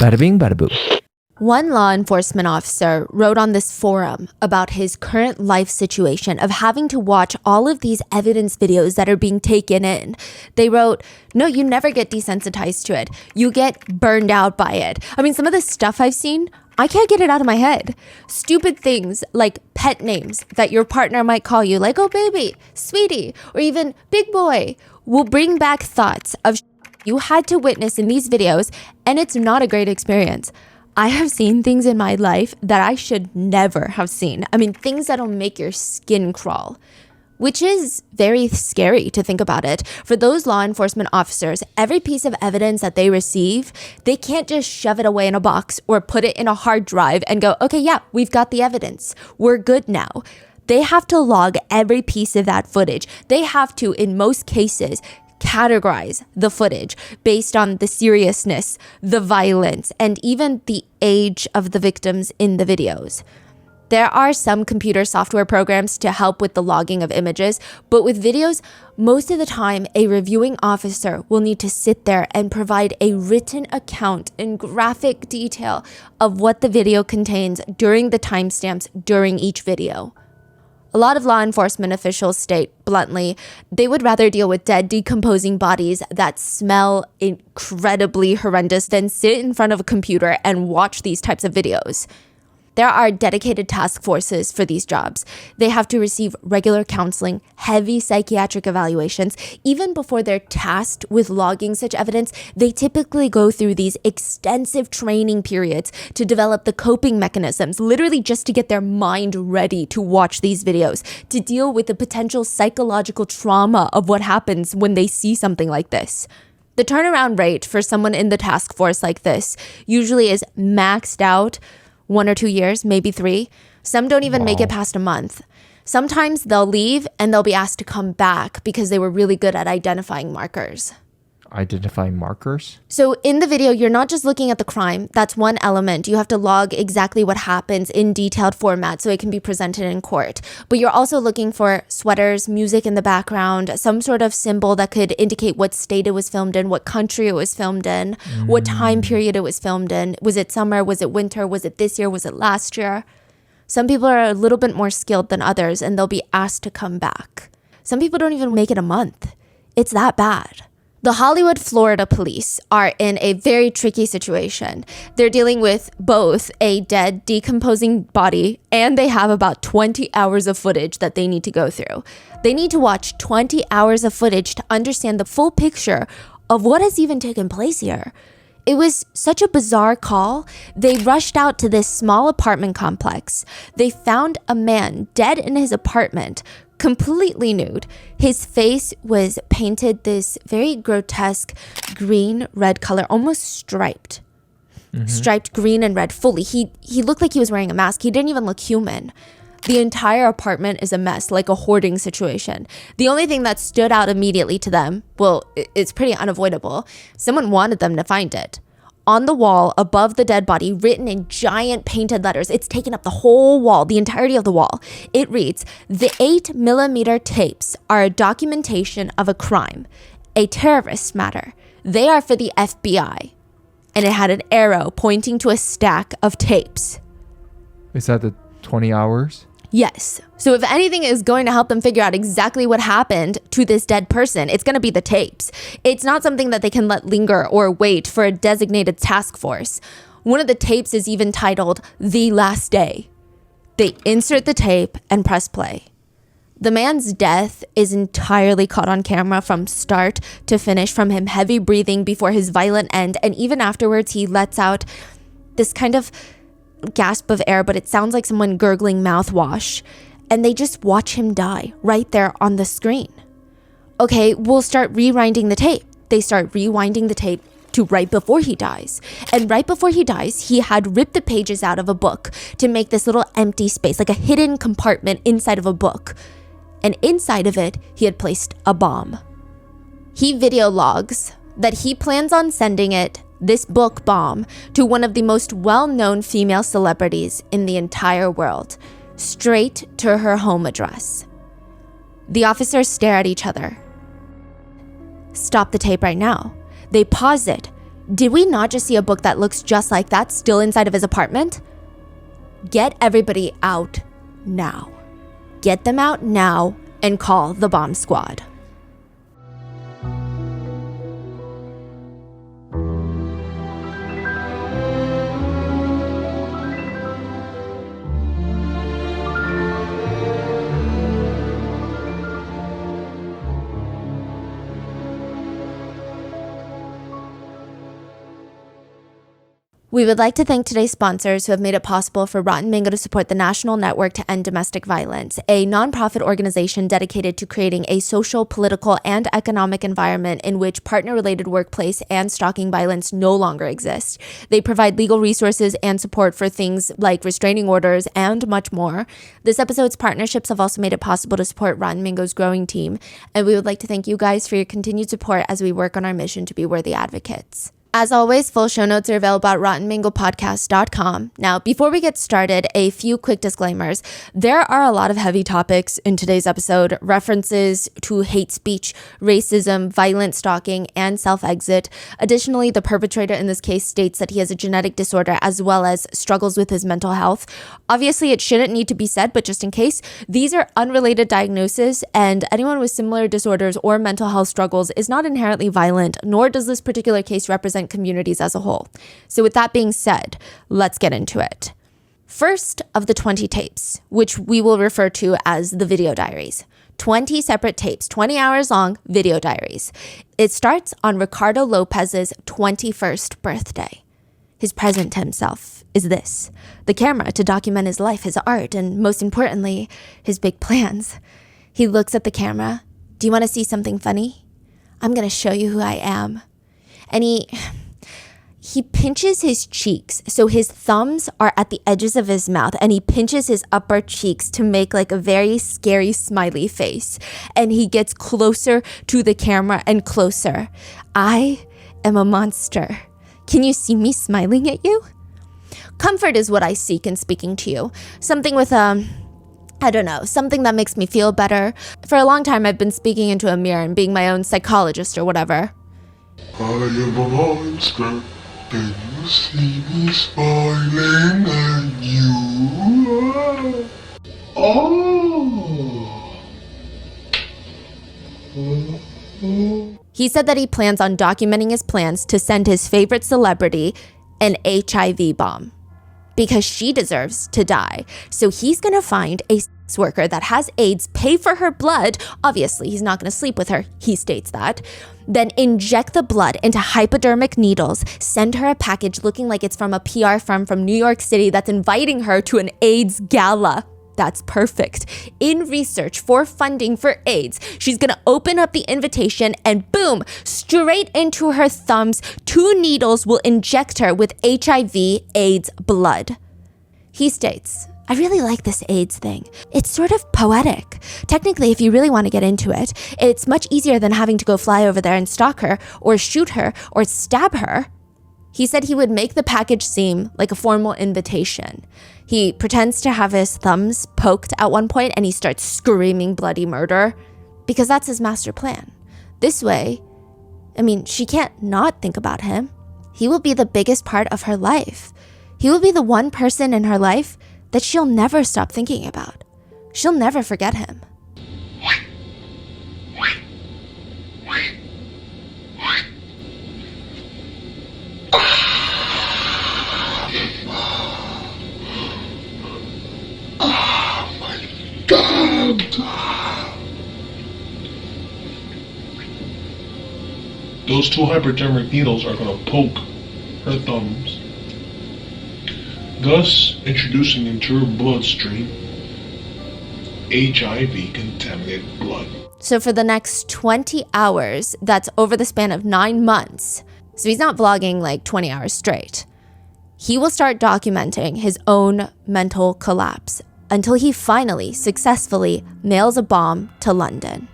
Bada bing, bada boo. One law enforcement officer wrote on this forum about his current life situation of having to watch all of these evidence videos that are being taken in. They wrote, no, you never get desensitized to it. You get burned out by it. I mean, some of the stuff I've seen, I can't get it out of my head. Stupid things like pet names that your partner might call you, like, oh baby, sweetie, or even big boy, will bring back thoughts of you had to witness in these videos, and it's not a great experience. I have seen things in my life that I should never have seen. I mean, things that'll make your skin crawl, which is very scary to think about it. For those law enforcement officers, every piece of evidence that they receive, they can't just shove it away in a box or put it in a hard drive and go, okay, yeah, we've got the evidence. We're good now. They have to log every piece of that footage. They have to, in most cases, categorize the footage based on the seriousness, the violence, and even the age of the victims in the videos. There are some computer software programs to help with the logging of images, but with videos, most of the time, a reviewing officer will need to sit there and provide a written account in graphic detail of what the video contains during the timestamps during each video. A lot of law enforcement officials state bluntly, they would rather deal with dead, decomposing bodies that smell incredibly horrendous than sit in front of a computer and watch these types of videos. There are dedicated task forces for these jobs. They have to receive regular counseling, heavy psychiatric evaluations. Even before they're tasked with logging such evidence, they typically go through these extensive training periods to develop the coping mechanisms, literally just to get their mind ready to watch these videos, to deal with the potential psychological trauma of what happens when they see something like this. The turnaround rate for someone in the task force like this usually is maxed out 1 or 2 years, maybe 3. Some don't even make it past a month. Sometimes they'll leave and they'll be asked to come back because they were really good at identifying markers. Identifying markers? So in the video, you're not just looking at the crime. That's one element. You have to log exactly what happens in detailed format so it can be presented in court. But you're also looking for sweaters, music in the background, some sort of symbol that could indicate what state it was filmed in, what country it was filmed in, what time period it was filmed in. Was it summer? Was it winter? Was it this year? Was it last year? Some people are a little bit more skilled than others and they'll be asked to come back. Some people don't even make it a month. It's that bad. The Hollywood, Florida police are in a very tricky situation. They're dealing with both a dead, decomposing body, and they have about 20 hours of footage that they need to go through. They need to watch 20 hours of footage to understand the full picture of what has even taken place here. It was such a bizarre call. They rushed out to this small apartment complex. They found a man dead in his apartment, completely nude. His face was painted this very grotesque green-red color, almost striped. Striped green and red fully. He looked like he was wearing a mask. He didn't even look human. The entire apartment is a mess, like a hoarding situation. The only thing that stood out immediately to them, well, it's pretty unavoidable. Someone wanted them to find it. On the wall above the dead body, written in giant painted letters, it's taken up the whole wall, the entirety of the wall. It reads, "The 8mm tapes are a documentation of a crime, a terrorist matter. They are for the FBI." And it had an arrow pointing to a stack of tapes. Is that the 20 hours? Yes. So if anything is going to help them figure out exactly what happened to this dead person, it's going to be the tapes. It's not something that they can let linger or wait for a designated task force. One of the tapes is even titled "The Last Day." They insert the tape and press play. The man's death is entirely caught on camera from start to finish, from him heavy breathing before his violent end. And even afterwards, he lets out this kind of gasp of air, but it sounds like someone gurgling mouthwash, and they just watch him die right there on the screen. Okay, we'll start rewinding the tape. They start rewinding the tape to right before he dies. And right before he dies, he had ripped the pages out of a book to make this little empty space, like a hidden compartment inside of a book. And inside of it, he had placed a bomb. He video logs that he plans on sending this book bomb, to one of the most well-known female celebrities in the entire world, straight to her home address. The officers stare at each other. Stop the tape right now. They pause it, Did we not just see a book that looks just like that still inside of his apartment? Get everybody out now. Get them out now and call the bomb squad. We would like to thank today's sponsors who have made it possible for Rotten Mango to support the National Network to End Domestic Violence, a nonprofit organization dedicated to creating a social, political, and economic environment in which partner-related workplace and stalking violence no longer exist. They provide legal resources and support for things like restraining orders and much more. This episode's partnerships have also made it possible to support Rotten Mango's growing team, and we would like to thank you guys for your continued support as we work on our mission to be worthy advocates. As always, full show notes are available at rottenmangopodcast.com. Now, before we get started, a few quick disclaimers. There are a lot of heavy topics in today's episode, references to hate speech, racism, violent stalking, and self-exit. Additionally, the perpetrator in this case states that he has a genetic disorder as well as struggles with his mental health. Obviously, it shouldn't need to be said, but just in case, these are unrelated diagnoses, and anyone with similar disorders or mental health struggles is not inherently violent, nor does this particular case represent communities as a whole. So with that being said, let's get into it. First of the 20 tapes, which we will refer to as the video diaries. 20 separate tapes, 20 hours long video diaries. It starts on Ricardo Lopez's 21st birthday. His present to himself is this: the camera to document his life, his art, and most importantly, his big plans. He looks at the camera. Do you want to see something funny? I'm going to show you who I am. And he pinches his cheeks. So his thumbs are at the edges of his mouth, and he pinches his upper cheeks to make like a very scary smiley face. And he gets closer to the camera and closer. I am a monster. Can you see me smiling at you? Comfort is what I seek in speaking to you. Something with something that makes me feel better. For a long time, I've been speaking into a mirror and being my own psychologist or whatever. I am a monster. Can you see me smiling at you? He said that he plans on documenting his plans to send his favorite celebrity an HIV bomb because she deserves to die. So he's going to find a sex worker that has AIDS, pay for her blood. Obviously, he's not going to sleep with her. He states that. Then inject the blood into hypodermic needles, send her a package looking like it's from a PR firm from New York City that's inviting her to an AIDS gala. That's perfect. In research for funding for AIDS, she's gonna open up the invitation and boom, straight into her thumbs, 2 needles will inject her with HIV AIDS blood. He states, I really like this AIDS thing. It's sort of poetic. Technically, if you really want to get into it, it's much easier than having to go fly over there and stalk her or shoot her or stab her. He said he would make the package seem like a formal invitation. He pretends to have his thumbs poked at one point and he starts screaming bloody murder because that's his master plan. This way, she can't not think about him. He will be the biggest part of her life. He will be the one person in her life that she'll never stop thinking about. She'll never forget him. Those 2 hypodermic needles are going to poke her thumbs, thus introducing into her bloodstream HIV contaminated blood. So for the next 20 hours, that's over the span of 9 months, so he's not vlogging like 20 hours straight, he will start documenting his own mental collapse until he finally successfully mails a bomb to London.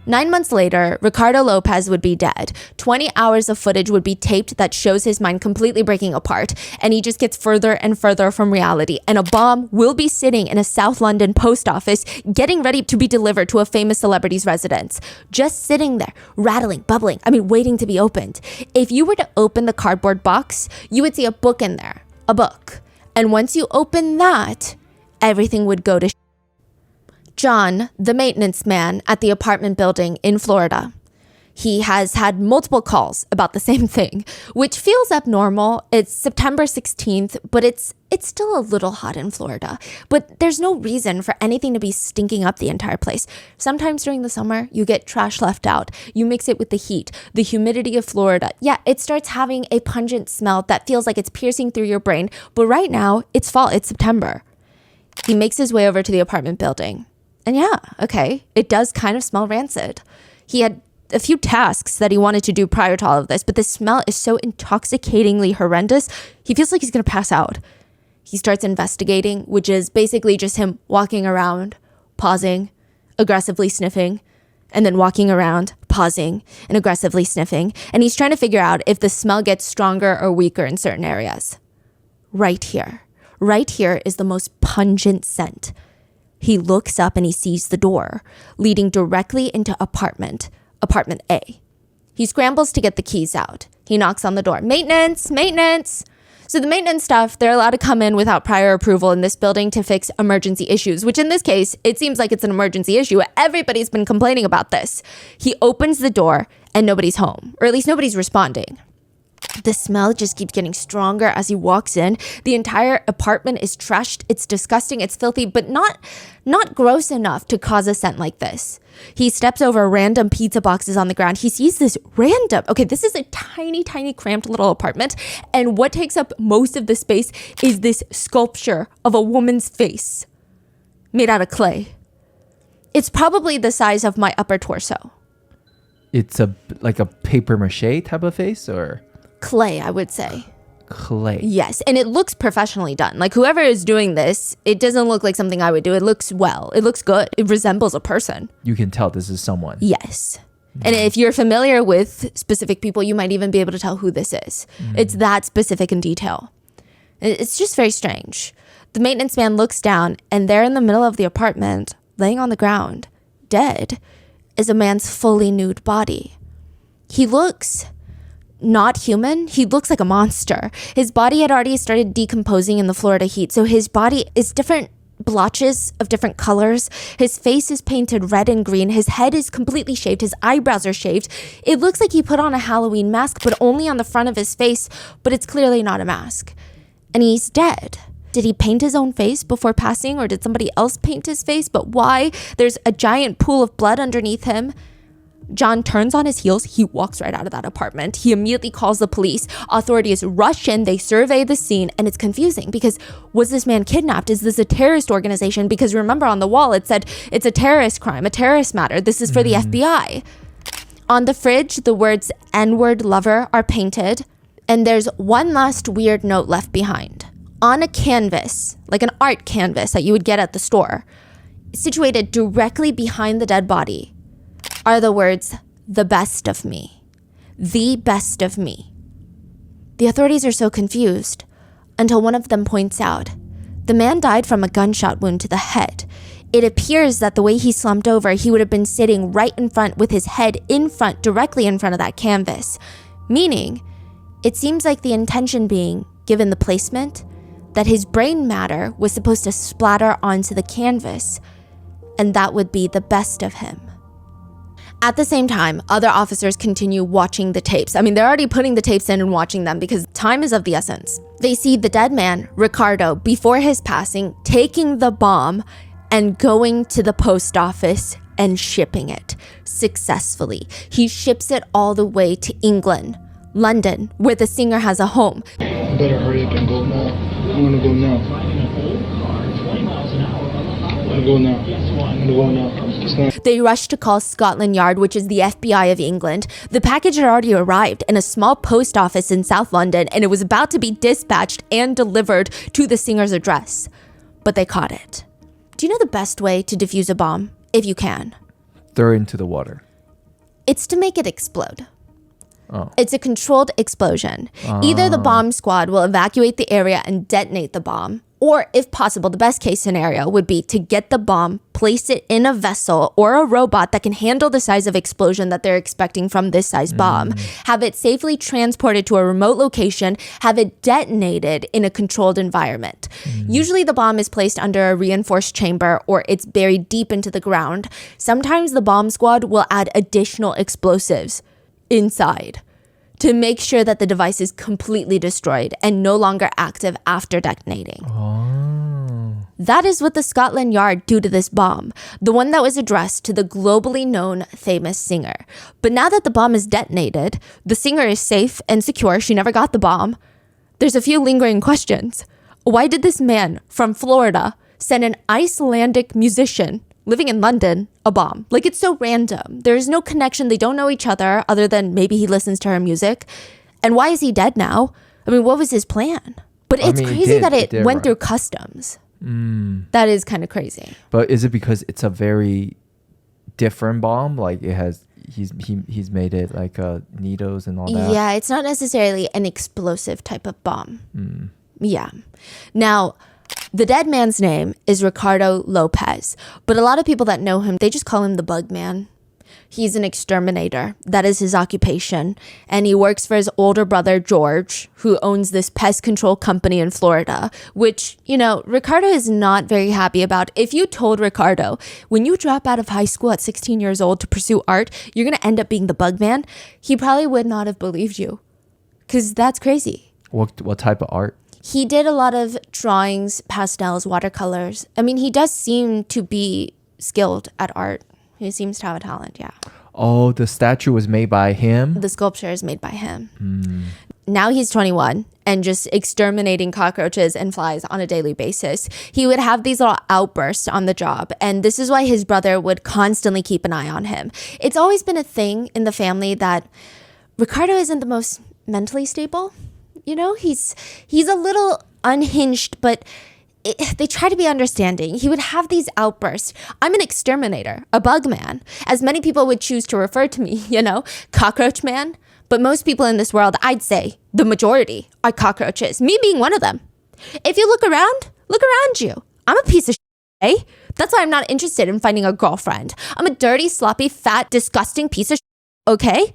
9 months later, Ricardo Lopez would be dead. 20 hours of footage would be taped that shows his mind completely breaking apart, and he just gets further and further from reality. And a bomb will be sitting in a South London post office, getting ready to be delivered to a famous celebrity's residence. Just sitting there, rattling, bubbling, waiting to be opened. If you were to open the cardboard box, you would see a book in there, a book. And once you open that, everything would go to John, the maintenance man at the apartment building in Florida. He has had multiple calls about the same thing, which feels abnormal. It's September 16th, but it's still a little hot in Florida. But there's no reason for anything to be stinking up the entire place. Sometimes during the summer, you get trash left out. You mix it with the heat, the humidity of Florida. Yeah, it starts having a pungent smell that feels like it's piercing through your brain. But right now, it's fall, it's September. He makes his way over to the apartment building. And yeah, okay, it does kind of smell rancid. He had a few tasks that he wanted to do prior to all of this, but the smell is so intoxicatingly horrendous, he feels like he's gonna pass out. He starts investigating, which is basically just him walking around, pausing, aggressively sniffing, and then walking around, pausing, and aggressively sniffing. And he's trying to figure out if the smell gets stronger or weaker in certain areas. Right here is the most pungent scent. He looks up and he sees the door leading directly into apartment A. He scrambles to get the keys out. He knocks on the door. Maintenance. So the maintenance staff, they're allowed to come in without prior approval in this building to fix emergency issues, which in this case, it seems like it's an emergency issue. Everybody's been complaining about this. He opens the door and nobody's home, or at least nobody's responding. The smell just keeps getting stronger as he walks in. The entire apartment is trashed. It's disgusting. It's filthy, but not gross enough to cause a scent like this. He steps over random pizza boxes on the ground. He sees this this is a tiny, tiny, cramped little apartment. And what takes up most of the space is this sculpture of a woman's face made out of clay. It's probably the size of my upper torso. It's like a paper mache type of face, or? Clay, I would say. Clay. Yes, and it looks professionally done. Like whoever is doing this, it doesn't look like something I would do. It looks well. It looks good. It resembles a person. You can tell this is someone. Yes. And if you're familiar with specific people, you might even be able to tell who this is. It's that specific in detail. It's just very strange. The maintenance man looks down, and there in the middle of the apartment, laying on the ground, dead, is a man's fully nude body. He looks not human. He looks like a monster. His body had already started decomposing in the Florida heat, so his body is different blotches of different colors. His face is painted red and green. His head is completely shaved. His eyebrows are shaved. It looks like he put on a Halloween mask, but only on the front of his face, but it's clearly not a mask. And he's dead. Did he paint his own face before passing, or did somebody else paint his face? But why? There's a giant pool of blood underneath him. John turns on his heels. He walks right out of that apartment. He immediately calls the police. Authorities rush in. They survey the scene, and it's confusing because was this man kidnapped? Is this a terrorist organization? Because remember on the wall, it said it's a terrorist crime, a terrorist matter. This is for the FBI. On the fridge, the words N-word lover are painted, and there's one last weird note left behind. On a canvas, like an art canvas that you would get at the store, situated directly behind the dead body, are the words, the best of me. The best of me. The authorities are so confused until one of them points out, the man died from a gunshot wound to the head. It appears that the way he slumped over, he would have been sitting right in front with his head in front, directly in front of that canvas. Meaning, it seems like the intention being, given the placement, that his brain matter was supposed to splatter onto the canvas, and that would be the best of him. At the same time, other officers continue watching the tapes. They're already putting the tapes in and watching them because time is of the essence. They see the dead man, Ricardo, before his passing, taking the bomb and going to the post office and shipping it successfully. He ships it all the way to England, London, where the singer has a home. I better hurry up and go now. I'm gonna go now. They rushed to call Scotland Yard, which is the FBI of England. The package had already arrived in a small post office in South London, and it was about to be dispatched and delivered to the singer's address. But they caught it. Do you know the best way to defuse a bomb? If you can. Throw it into the water. It's to make it explode. Oh. It's a controlled explosion. Either the bomb squad will evacuate the area and detonate the bomb, or if possible, the best case scenario would be to get the bomb, place it in a vessel or a robot that can handle the size of explosion that they're expecting from this size bomb, have it safely transported to a remote location, have it detonated in a controlled environment. Usually the bomb is placed under a reinforced chamber or it's buried deep into the ground. Sometimes the bomb squad will add additional explosives inside to make sure that the device is completely destroyed and no longer active after detonating. That is what the Scotland Yard do to this bomb, the one that was addressed to the globally known famous singer. But now that the bomb is detonated, the singer is safe and secure. She never got the bomb. There's a few lingering questions. Why did this man from Florida send an Icelandic musician living in London a bomb? Like, it's so random. There's no connection. They don't know each other other than maybe he listens to her music. And why is he dead now? I mean, what was his plan? But it's crazy that it went through customs. That is kind of crazy. But is it because it's a very different bomb? Like it has, he's made it like needles and all that? Yeah, it's not necessarily an explosive type of bomb. Yeah. Now, the dead man's name is Ricardo Lopez, but a lot of people that know him, they just call him the Bug Man. He's an exterminator. That is his occupation. And he works for his older brother, George, who owns this pest control company in Florida, which, you know, Ricardo is not very happy about. If you told Ricardo, when you drop out of high school at 16 years old to pursue art, you're going to end up being the Bug Man, he probably would not have believed you. Because that's crazy. What type of art? He did a lot of drawings, pastels, watercolors. I mean, he does seem to be skilled at art. He seems to have a talent, yeah. Oh, the statue was made by him? The sculpture is made by him. Now he's 21 and just exterminating cockroaches and flies on a daily basis. He would have these little outbursts on the job, and this is why his brother would constantly keep an eye on him. It's always been a thing in the family that Ricardo isn't the most mentally stable. You know, he's a little unhinged, but they try to be understanding. He would have these outbursts. I'm an exterminator, a bug man, as many people would choose to refer to me, you know, cockroach man. But most people in this world, I'd say the majority are cockroaches, me being one of them. If you look around you. I'm a piece of shit, eh? That's why I'm not interested in finding a girlfriend. I'm a dirty, sloppy, fat, disgusting piece of shit, okay?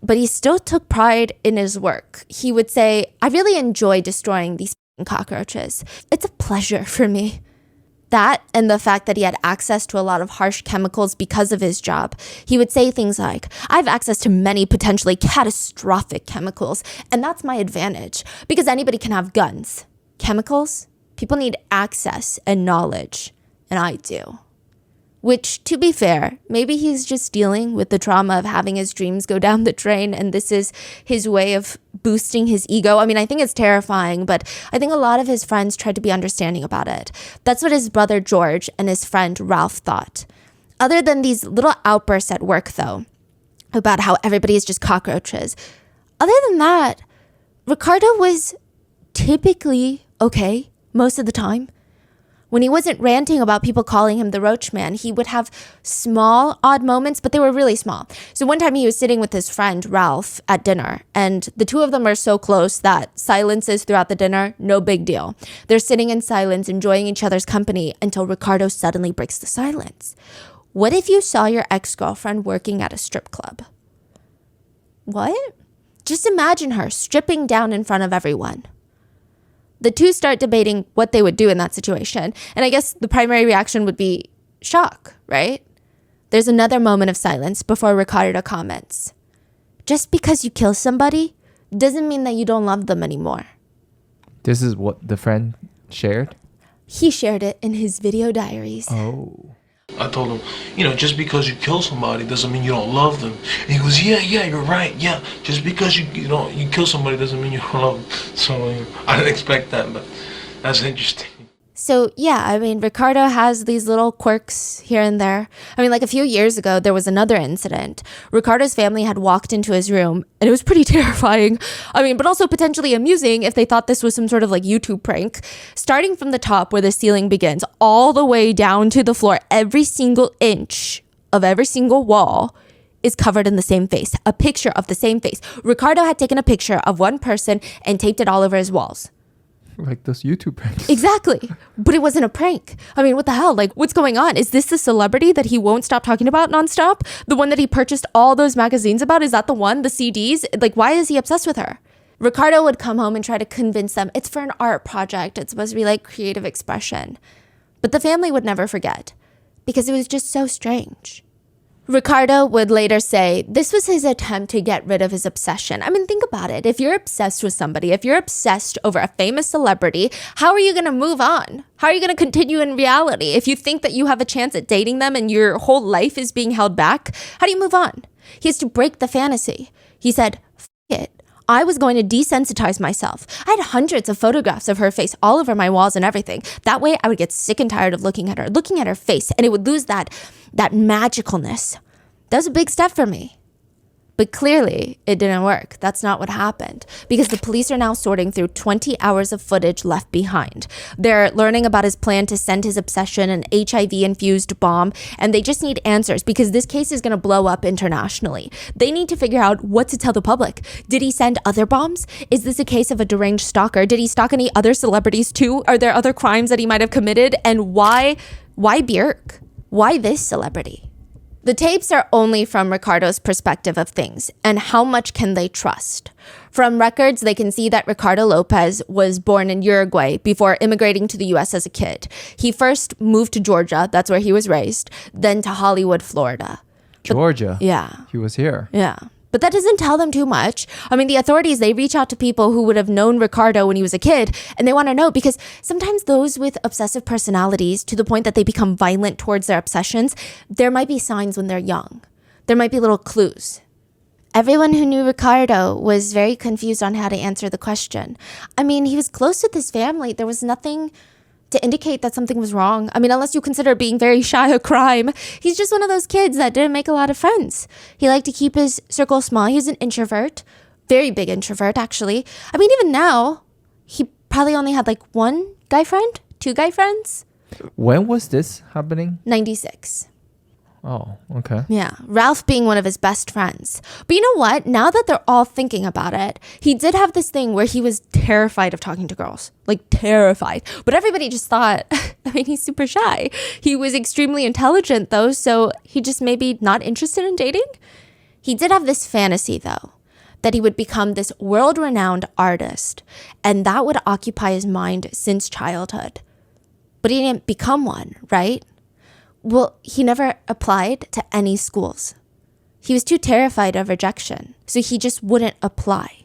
But he still took pride in his work. He would say, I really enjoy destroying these cockroaches. It's a pleasure for me. That and the fact that he had access to a lot of harsh chemicals because of his job. He would say things like, I have access to many potentially catastrophic chemicals, and that's my advantage because anybody can have guns. Chemicals? People need access and knowledge, and I do. Which, to be fair, maybe he's just dealing with the trauma of having his dreams go down the drain, and this is his way of boosting his ego. I mean, I think it's terrifying, but I think a lot of his friends tried to be understanding about it. That's what his brother George and his friend Ralph thought. Other than these little outbursts at work, though, about how everybody is just cockroaches, other than that, Ricardo was typically okay most of the time. When he wasn't ranting about people calling him the Roach Man, he would have small, odd moments, but they were really small. So one time he was sitting with his friend, Ralph, at dinner, and the two of them are so close that silences throughout the dinner, no big deal. They're sitting in silence, enjoying each other's company, until Ricardo suddenly breaks the silence. What if you saw your ex-girlfriend working at a strip club? What? Just imagine her stripping down in front of everyone. The two start debating what they would do in that situation. And I guess the primary reaction would be shock, right? There's another moment of silence before Ricardo comments. Just because you kill somebody doesn't mean that you don't love them anymore. This is what the friend shared? He shared it in his video diaries. Oh. I told him, you know, just because you kill somebody doesn't mean you don't love them. And he goes, yeah, you're right, yeah. Just because you kill somebody doesn't mean you don't love them. So I didn't expect that, but that's interesting. So yeah, I mean, Ricardo has these little quirks here and there. I mean, like a few years ago, there was another incident. Ricardo's family had walked into his room, and it was pretty terrifying. I mean, but also potentially amusing if they thought this was some sort of like YouTube prank. Starting from the top where the ceiling begins, all the way down to the floor, every single inch of every single wall is covered in the same face, a picture of the same face. Ricardo had taken a picture of one person and taped it all over his walls. Like those YouTube pranks. Exactly. But it wasn't a prank. I mean, what the hell? Like, what's going on? Is this the celebrity that he won't stop talking about nonstop? The one that he purchased all those magazines about? Is that the one? The CDs? Like, why is he obsessed with her? Ricardo would come home and try to convince them it's for an art project. It's supposed to be like creative expression. But the family would never forget because it was just so strange. Ricardo would later say this was his attempt to get rid of his obsession. I mean, think about it. If you're obsessed with somebody, if you're obsessed over a famous celebrity, how are you going to move on? How are you going to continue in reality? If you think that you have a chance at dating them and your whole life is being held back, how do you move on? He has to break the fantasy. He said, F it. I was going to desensitize myself. I had hundreds of photographs of her face all over my walls and everything. That way I would get sick and tired of looking at her face, and it would lose that magicalness. That was a big step for me. But clearly, it didn't work. That's not what happened. Because the police are now sorting through 20 hours of footage left behind. They're learning about his plan to send his obsession an HIV-infused bomb, and they just need answers because this case is going to blow up internationally. They need to figure out what to tell the public. Did he send other bombs? Is this a case of a deranged stalker? Did he stalk any other celebrities too? Are there other crimes that he might have committed? And why Bjfrk? Why this celebrity? The tapes are only from Ricardo's perspective of things, and how much can they trust? From records, they can see that Ricardo Lopez was born in Uruguay before immigrating to the US as a kid. He first moved to Georgia, that's where he was raised, then to Hollywood, Florida. Georgia? Yeah. He was here. Yeah. But that doesn't tell them too much. I mean, the authorities, they reach out to people who would have known Ricardo when he was a kid, and they want to know because sometimes those with obsessive personalities, to the point that they become violent towards their obsessions, there might be signs when they're young. There might be little clues. Everyone who knew Ricardo was very confused on how to answer the question. I mean, he was close with his family. There was nothing to indicate that something was wrong. I mean, unless you consider being very shy a crime. He's just one of those kids that didn't make a lot of friends. He liked to keep his circle small. He was an introvert, very big introvert, actually. I mean, even now, he probably only had like one guy friend, two guy friends. When was this happening? 96. Oh, okay. Yeah, Ralph being one of his best friends. But you know what? Now that they're all thinking about it, he did have this thing where he was terrified of talking to girls. Like, terrified. But everybody just thought, I mean, he's super shy. He was extremely intelligent, though, so he just maybe not interested in dating? He did have this fantasy, though, that he would become this world-renowned artist, and that would occupy his mind since childhood. But he didn't become one, right? Well, he never applied to any schools. He was too terrified of rejection, so he just wouldn't apply.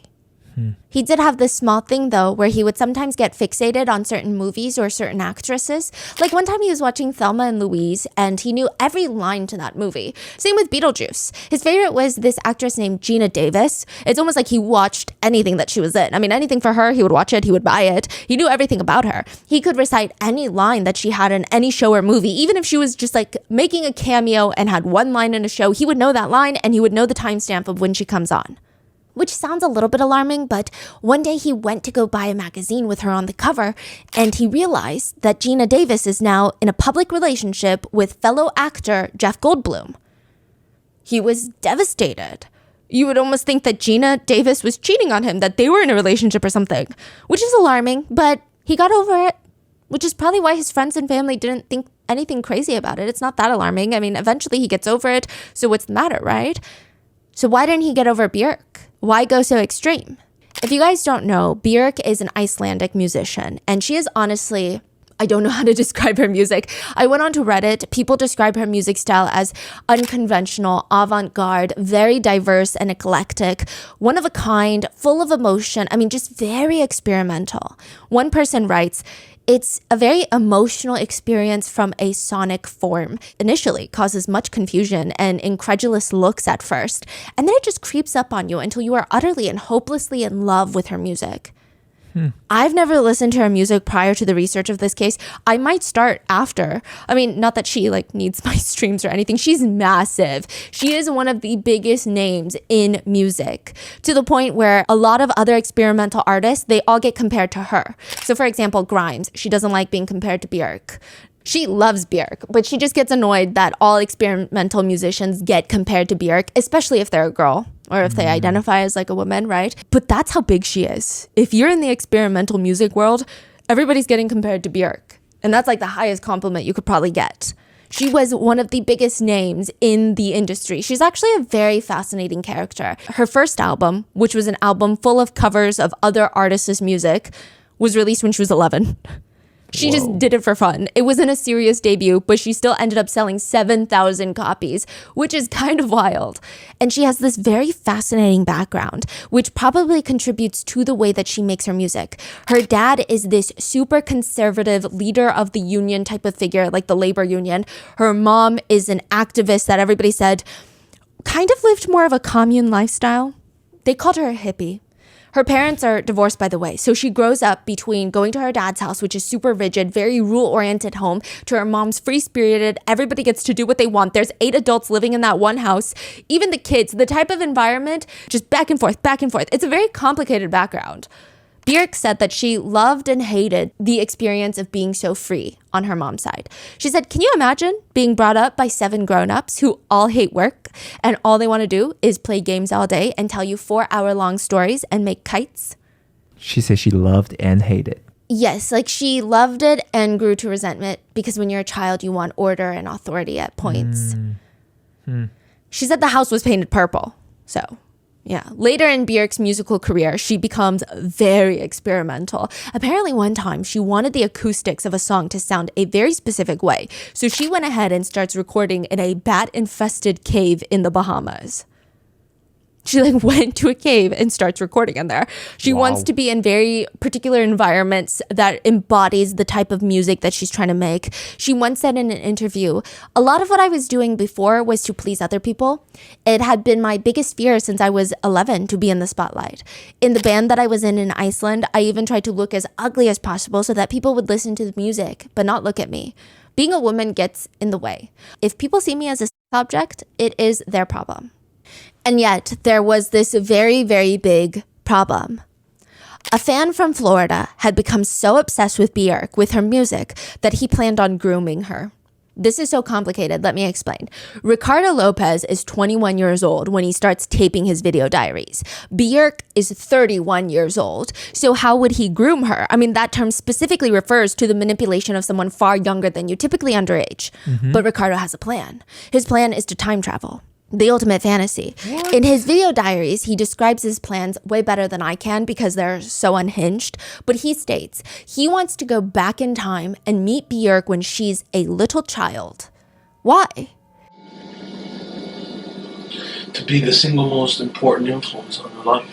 He did have this small thing, though, where he would sometimes get fixated on certain movies or certain actresses. Like one time he was watching Thelma and Louise, and he knew every line to that movie. Same with Beetlejuice. His favorite was this actress named Gina Davis. It's almost like he watched anything that she was in. I mean, anything for her, he would watch it, he would buy it. He knew everything about her. He could recite any line that she had in any show or movie. Even if she was just like making a cameo and had one line in a show, he would know that line and he would know the timestamp of when she comes on. Which sounds a little bit alarming, but one day he went to go buy a magazine with her on the cover, and he realized that Gina Davis is now in a public relationship with fellow actor Jeff Goldblum. He was devastated. You would almost think that Gina Davis was cheating on him, that they were in a relationship or something, which is alarming, but he got over it, which is probably why his friends and family didn't think anything crazy about it. It's not that alarming. I mean, eventually he gets over it, so what's the matter, right? So why didn't he get over Bjfrk? Why go so extreme? If you guys don't know, Bjfrk is an Icelandic musician, and she is honestly, I don't know how to describe her music. I went onto Reddit. People describe her music style as unconventional, avant-garde, very diverse and eclectic, one of a kind, full of emotion. I mean, just very experimental. One person writes, it's a very emotional experience from a sonic form. Initially, causes much confusion and incredulous looks at first, and then it just creeps up on you until you are utterly and hopelessly in love with her music. I've never listened to her music prior to the research of this case. I might start after. I mean, not that she like needs my streams or anything. She's massive. She is one of the biggest names in music, to the point where a lot of other experimental artists, they all get compared to her. So for example, Grimes, she doesn't like being compared to Bjfrk. She loves Björk, but she just gets annoyed that all experimental musicians get compared to Björk, especially if they're a girl or if they identify as like a woman, right? But that's how big she is. If you're in the experimental music world, everybody's getting compared to Björk. And that's like the highest compliment you could probably get. She was one of the biggest names in the industry. She's actually a very fascinating character. Her first album, which was an album full of covers of other artists' music, was released when she was 11. She just did it for fun. It wasn't a serious debut, but she still ended up selling 7,000 copies, which is kind of wild. And she has this very fascinating background, which probably contributes to the way that she makes her music. Her dad is this super conservative leader of the union type of figure, like the labor union. Her mom is an activist that everybody said kind of lived more of a commune lifestyle. They called her a hippie. Her parents are divorced, by the way, so she grows up between going to her dad's house, which is super rigid, very rule-oriented home, to her mom's free-spirited, everybody gets to do what they want. There's 8 adults living in that one house. Even the kids, the type of environment, just back and forth, back and forth. It's a very complicated background. Björk said that she loved and hated the experience of being so free on her mom's side. She said, can you imagine being brought up by 7 grown-ups who all hate work and all they want to do is play games all day and tell you 4-hour-long stories and make kites? She said she loved and hated. Yes, like she loved it and grew to resentment because when you're a child, you want order and authority at points. She said the house was painted purple, so... yeah. Later in Björk's musical career, she becomes very experimental. Apparently one time she wanted the acoustics of a song to sound a very specific way. So she went ahead and starts recording in a bat-infested cave in the Bahamas. She like went to a cave and starts recording in there. She wants to be in very particular environments that embodies the type of music that she's trying to make. She once said in an interview, a lot of what I was doing before was to please other people. It had been my biggest fear since I was 11 to be in the spotlight. In the band that I was in Iceland, I even tried to look as ugly as possible so that people would listen to the music, but not look at me. Being a woman gets in the way. If people see me as a object, it is their problem. And yet, there was this very, very big problem. A fan from Florida had become so obsessed with Björk, with her music, that he planned on grooming her. This is so complicated. Let me explain. Ricardo Lopez is 21 years old when he starts taping his video diaries. Björk is 31 years old. So how would he groom her? I mean, that term specifically refers to the manipulation of someone far younger than you, typically underage. But Ricardo has a plan. His plan is to time travel. The ultimate fantasy. What? In his video diaries, he describes his plans way better than I can because they're so unhinged. But he states he wants to go back in time and meet Björk when she's a little child. Why? To be the single most important influence on her life.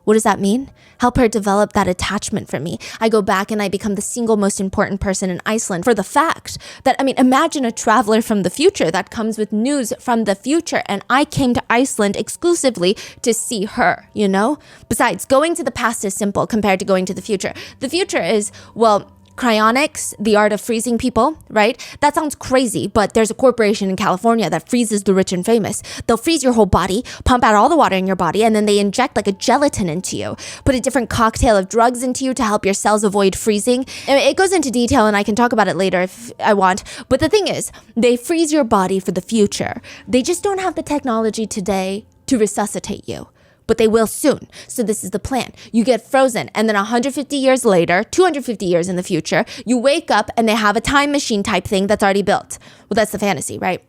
What does that mean? Help her develop that attachment for me. I go back and I become the single most important person in Iceland for the fact that, I mean, imagine a traveler from the future that comes with news from the future and I came to Iceland exclusively to see her, you know? Besides, going to the past is simple compared to going to the future. The future is, well, cryonics, the art of freezing people, right? That sounds crazy, but there's a corporation in California that freezes the rich and famous. They'll freeze your whole body, pump out all the water in your body, and then they inject like a gelatin into you, put a different cocktail of drugs into you to help your cells avoid freezing. And it goes into detail and I can talk about it later if I want. But the thing is, they freeze your body for the future. They just don't have the technology today to resuscitate you. But they will soon. So this is the plan. You get frozen and then 150 years later, 250 years in the future, you wake up and they have a time machine type thing that's already built. Well, that's the fantasy, right?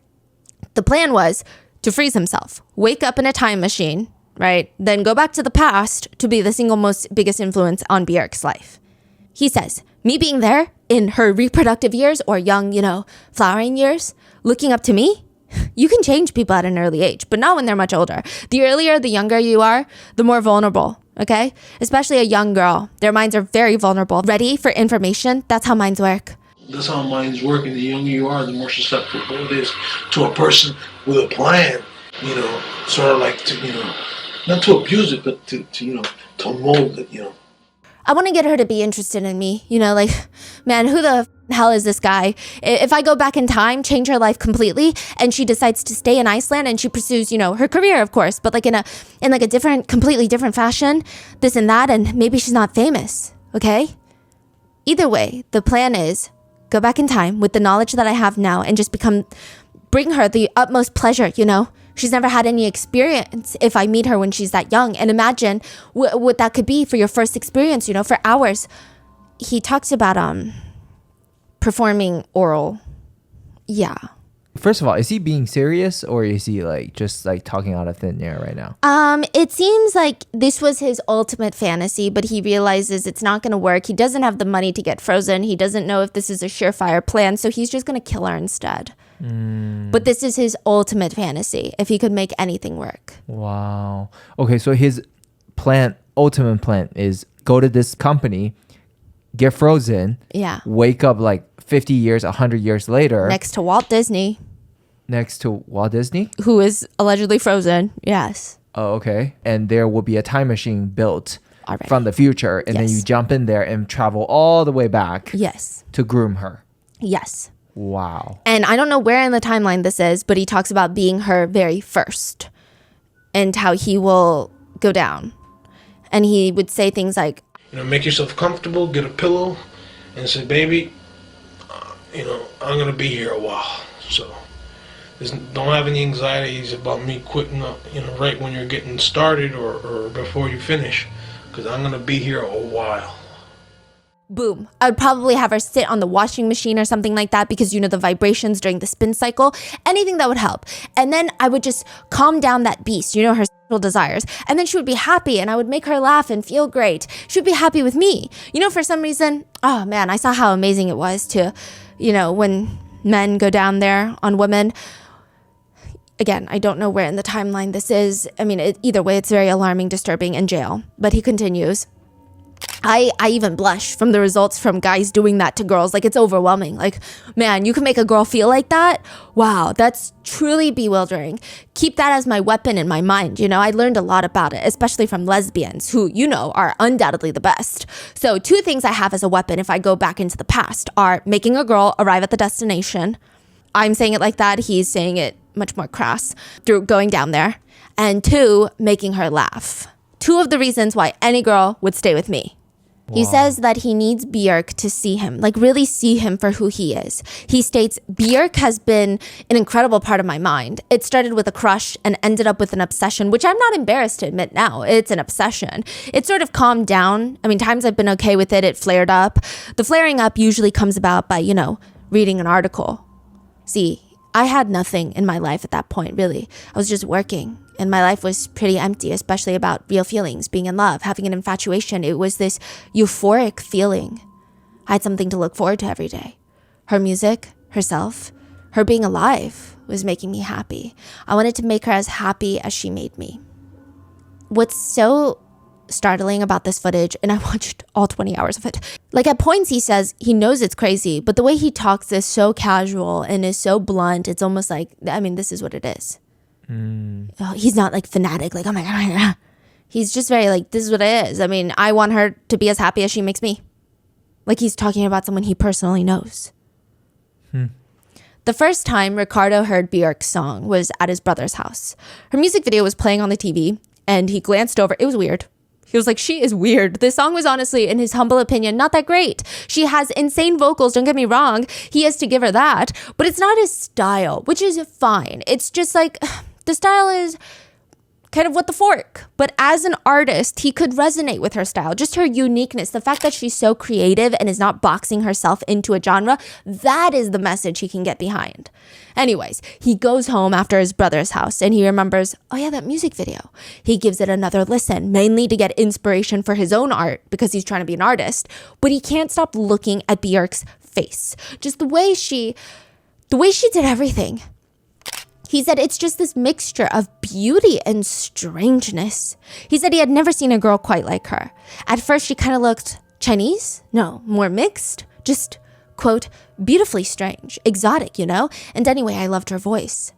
The plan was to freeze himself, wake up in a time machine, right? Then go back to the past to be the single most biggest influence on Björk's life. He says, me being there in her reproductive years or young, flowering years, looking up to me, you can change people at an early age, but not when they're much older. The earlier, the younger you are, the more vulnerable, okay? Especially a young girl. Their minds are very vulnerable. Ready for information? That's how minds work. That's how minds work, and the younger you are, the more susceptible it is to a person with a plan, sort of like to, not to abuse it, but to mold it, I want to get her to be interested in me, man, who the hell is this guy? If I go back in time, change her life completely, and she decides to stay in Iceland and she pursues, her career, of course, but in a different, completely different fashion, this and that, and maybe she's not famous, okay? Either way, the plan is go back in time with the knowledge that I have now and just bring her the utmost pleasure, you know? She's never had any experience if I meet her when she's that young. And imagine what that could be for your first experience, you know, for hours. He talks about performing oral. Yeah. First of all, is he being serious or is he like just like talking out of thin air right now? It seems like this was his ultimate fantasy, but he realizes it's not going to work. He doesn't have the money to get frozen. He doesn't know if this is a surefire plan, so he's just going to kill her instead. But this is his ultimate fantasy, if he could make anything work. Wow. Okay, so his ultimate plan is go to this company, get frozen, wake up like 50 years, 100 years later. Next to Walt Disney. Next to Walt Disney? Who is allegedly frozen, yes. Oh, okay. And there will be a time machine built Already. from the future. And then you jump in there and travel all the way back to groom her. Yes. Wow. And I don't know where in the timeline this is, but he talks about being her very first and how he will go down. And he would say things like, you know, make yourself comfortable, get a pillow, and say, baby, you know, I'm going to be here a while. So don't have any anxieties about me quitting up, you know, right when you're getting started or before you finish, because I'm going to be here a while. Boom. I'd probably have her sit on the washing machine or something like that because, you know, the vibrations during the spin cycle, anything that would help. And then I would just calm down that beast, you know, her sexual desires. And then she would be happy and I would make her laugh and feel great. She would be happy with me. You know, for some reason, oh man, I saw how amazing it was to, you know, when men go down there on women. Again, I don't know where in the timeline this is. I mean, either way, it's very alarming, disturbing, and jail. But he continues. I even blush from the results from guys doing that to girls. Like, it's overwhelming. Like, man, you can make a girl feel like that? Wow, that's truly bewildering. Keep that as my weapon in my mind. You know, I learned a lot about it, especially from lesbians who, you know, are undoubtedly the best. So 2 things I have as a weapon if I go back into the past are making a girl arrive at the destination. I'm saying it like that. He's saying it much more crass through going down there. And 2, making her laugh. 2 of the reasons why any girl would stay with me. Wow. He says that he needs Bjfrk to see him, like really see him for who he is. He states, Bjfrk has been an incredible part of my mind. It started with a crush and ended up with an obsession, which I'm not embarrassed to admit now. It's an obsession. It sort of calmed down. I mean, times I've been okay with it. It flared up. The flaring up usually comes about by, you know, reading an article. See, I had nothing in my life at that point, really. I was just working. And my life was pretty empty, especially about real feelings, being in love, having an infatuation. It was this euphoric feeling. I had something to look forward to every day. Her music, herself, her being alive was making me happy. I wanted to make her as happy as she made me. What's so startling about this footage, and I watched all 20 hours of it, like at points he says he knows it's crazy, but the way he talks is so casual and is so blunt. It's almost like, I mean, this is what it is. He's not like fanatic, like, oh my God. He's just very like, this is what it is. I mean, I want her to be as happy as she makes me. Like he's talking about someone he personally knows. The first time Ricardo heard Bjfrk's song was at his brother's house. Her music video was playing on the TV and he glanced over. It was weird. He was like, she is weird. This song was honestly, in his humble opinion, not that great. She has insane vocals, don't get me wrong. He has to give her that. But it's not his style, which is fine. It's just like, the style is kind of what the fork. But as an artist, he could resonate with her style, just her uniqueness, the fact that she's so creative and is not boxing herself into a genre. That is the message he can get behind. Anyways, he goes home after his brother's house and he remembers, oh yeah, that music video. He gives it another listen, mainly to get inspiration for his own art because he's trying to be an artist. But he can't stop looking at Bjfrk's face. Just the way she did everything. He said it's just this mixture of beauty and strangeness. He said he had never seen a girl quite like her. At first, she kind of looked Chinese? No, more mixed. Just, quote, beautifully strange, exotic, you know? And anyway, I loved her voice.